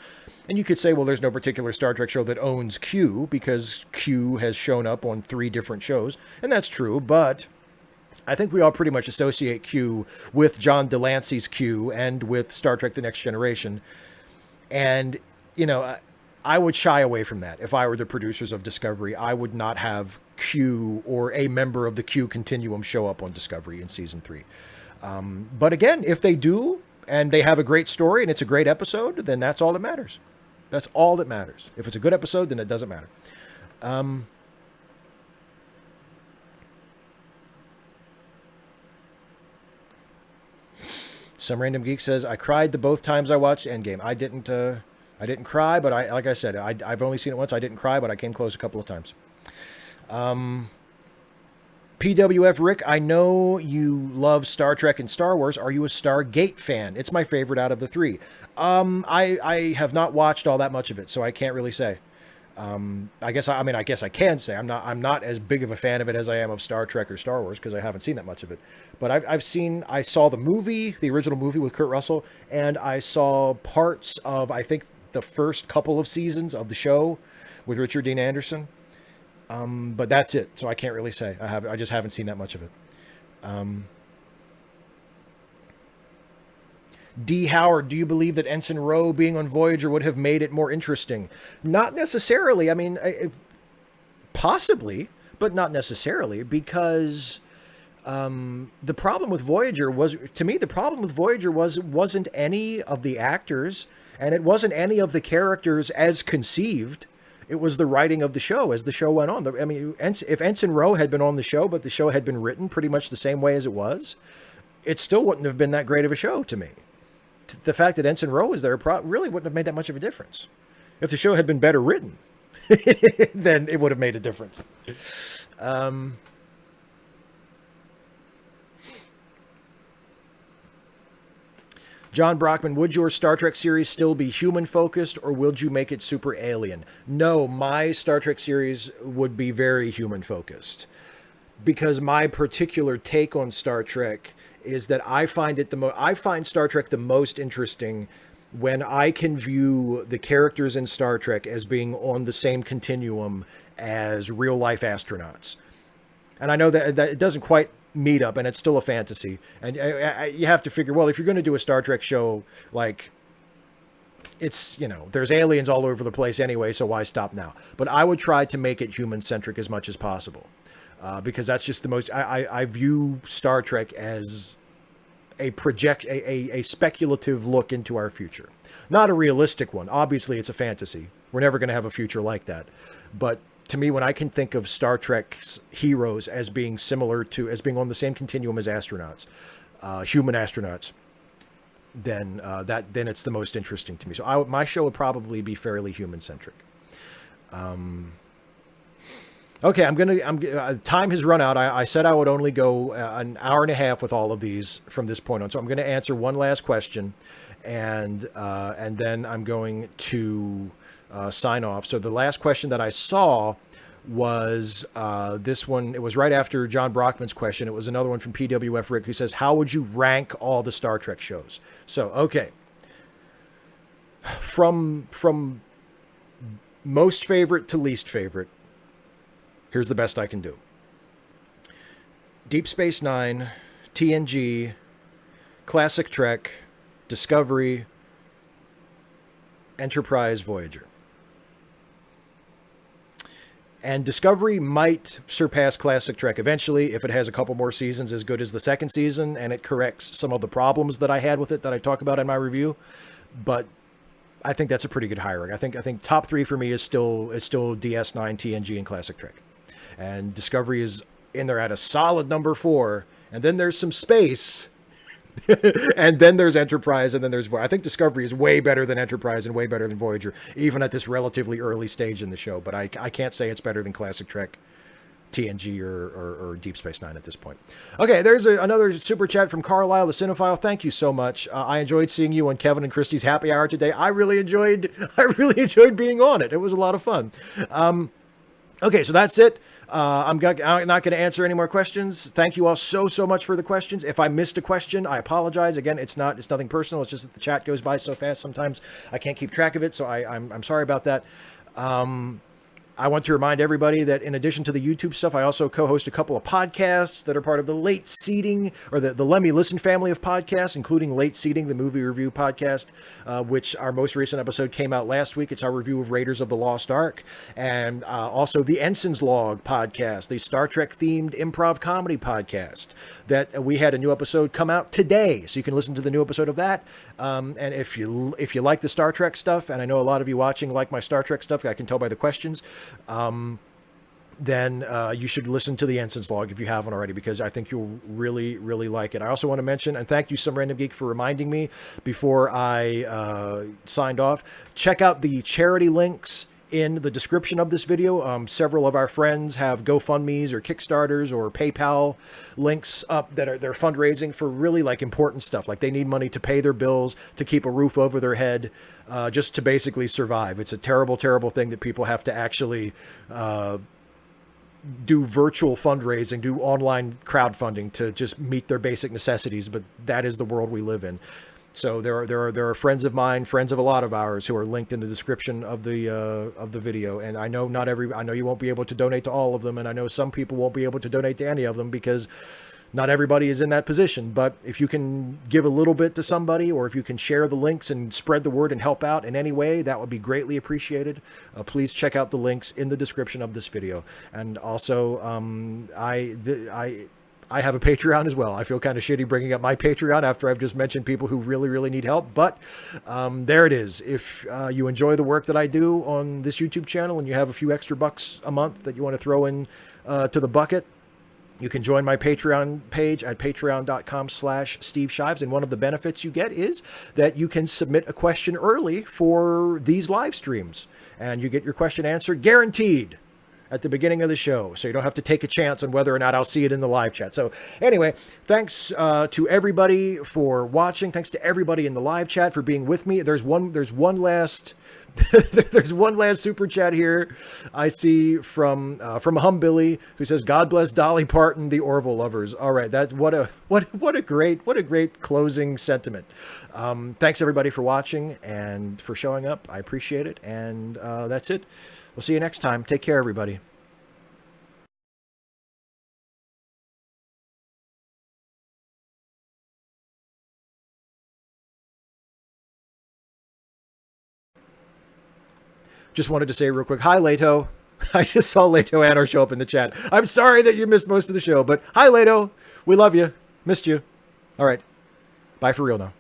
And you could say, well, there's no particular Star Trek show that owns Q, because Q has shown up on 3 different shows. And that's true, but I think we all pretty much associate Q with John Delancey's Q and with Star Trek The Next Generation. And, you know, I would shy away from that. If I were the producers of Discovery, I would not have Q or a member of the Q continuum show up on Discovery in season 3. But again, if they do, and they have a great story and it's a great episode, then that's all that matters. That's all that matters. If it's a good episode, then it doesn't matter. Some random geek says, I cried the both times I watched Endgame. I didn't cry, but like I said, I've only seen it once. I didn't cry, but I came close a couple of times. PWF Rick, I know you love Star Trek and Star Wars. Are you a Stargate fan? It's my favorite out of the 3. I have not watched all that much of it, so I can't really say. I guess I can say I'm not as big of a fan of it as I am of Star Trek or Star Wars, because I haven't seen that much of it. But I saw the movie, the original movie with Kurt Russell, and I saw parts of, I think, the first couple of seasons of the show with Richard Dean Anderson. But that's it. So I can't really say. I just haven't seen that much of it. D. Howard, do you believe that Ensign Rowe being on Voyager would have made it more interesting? Not necessarily. I mean, possibly, but not necessarily, because the problem with Voyager wasn't any of the actors, and it wasn't any of the characters as conceived. It was the writing of the show as the show went on. I mean, if Ensign Rowe had been on the show, but the show had been written pretty much the same way as it was, it still wouldn't have been that great of a show to me. The fact that Ensign Rowe was there really wouldn't have made that much of a difference. If the show had been better written, then it would have made a difference. John Brockman, would your Star Trek series still be human-focused, or would you make it super alien? No, my Star Trek series would be very human-focused, because my particular take on Star Trek is that I find Star Trek the most interesting when I can view the characters in Star Trek as being on the same continuum as real-life astronauts. And I know that it doesn't quite meet up, and it's still a fantasy. And you have to figure, well, if you're going to do a Star Trek show like it's, there's aliens all over the place anyway, so why stop now? But I would try to make it human centric as much as possible, because that's just the most. I view Star Trek as a speculative look into our future, not a realistic one. Obviously, it's a fantasy. We're never going to have a future like that. But to me, when I can think of Star Trek's heroes as being as being on the same continuum as astronauts, human astronauts, then then it's the most interesting to me. So my show would probably be fairly human centric. Okay, time has run out. I said I would only go an hour and a half with all of these from this point on. So I'm going to answer one last question, and then I'm going to sign off. So the last question that I saw was this one. It was right after John Brockman's question. It was another one from PWF Rick, who says, how would you rank all the Star Trek shows? So, okay. From most favorite to least favorite, here's the best I can do. Deep Space Nine, TNG, Classic Trek, Discovery, Enterprise, Voyager. And Discovery might surpass Classic Trek eventually if it has a couple more seasons as good as the second season and it corrects some of the problems that I had with it that I talk about in my review. But I think that's a pretty good hiring. I think top three for me is still DS9, TNG, and Classic Trek. And Discovery is in there at a solid number 4. And then there's some space. And then there's Enterprise, and then there's Voyager. I think Discovery is way better than Enterprise and way better than Voyager, even at this relatively early stage in the show. But I can't say it's better than Classic Trek, TNG, or Deep Space Nine at this point. Okay, there's another super chat from Carlisle, the Cinephile. Thank you so much. I enjoyed seeing you on Kevin and Christie's Happy Hour today. I really enjoyed being on it. It was a lot of fun. Okay, so that's it. I'm not going to answer any more questions. Thank you all so much for the questions. If I missed a question, I apologize. Again, it's nothing personal. It's just that the chat goes by so fast sometimes I can't keep track of it. So I'm sorry about that. I want to remind everybody that in addition to the YouTube stuff, I also co-host a couple of podcasts that are part of the Late Seating, or the Let Me Listen family of podcasts, including Late Seating, the movie review podcast, which our most recent episode came out last week. It's our review of Raiders of the Lost Ark. And also the Ensign's Log podcast, the Star Trek-themed improv comedy podcast that we had a new episode come out today. So you can listen to the new episode of that. And if you like the Star Trek stuff, and I know a lot of you watching like my Star Trek stuff, I can tell by the questions, then you should listen to the Ensign's Log if you haven't already, because I think you'll really, really like it. I also want to mention, and thank you, Some Random Geek, for reminding me before I signed off, check out the charity links in the description of this video. Several of our friends have GoFundMes or Kickstarters or PayPal links up that they're fundraising for really like important stuff. Like they need money to pay their bills, to keep a roof over their head, just to basically survive. It's a terrible, terrible thing that people have to actually do virtual fundraising, do online crowdfunding to just meet their basic necessities. But that is the world we live in. So there are friends of mine, friends of a lot of ours, who are linked in the description of the video. And I know I know you won't be able to donate to all of them, and I know some people won't be able to donate to any of them because not everybody is in that position. But if you can give a little bit to somebody, or if you can share the links and spread the word and help out in any way, that would be greatly appreciated. Please check out the links in the description of this video. And also, I have a Patreon as well. I feel kind of shitty bringing up my Patreon after I've just mentioned people who really, really need help. But there it is. If you enjoy the work that I do on this YouTube channel and you have a few extra bucks a month that you want to throw in to the bucket, you can join my Patreon page at patreon.com/Steve Shives. And one of the benefits you get is that you can submit a question early for these live streams. And you get your question answered guaranteed at the beginning of the show, so you don't have to take a chance on whether or not I'll see it in the live chat. So anyway, thanks to everybody for watching. Thanks to everybody in the live chat for being with me. There's one last there's one last super chat here I see from Humbilly, who says, "God bless Dolly Parton, the Orville lovers." All right, that what a great closing sentiment. Thanks everybody for watching and for showing up. I appreciate it, and that's it. We'll see you next time. Take care, everybody. just wanted to say real quick, hi, Leto. I just saw Leto Anor show up in the chat. I'm sorry that you missed most of the show, but hi, Leto. We love you. Missed you. All right. Bye for real now.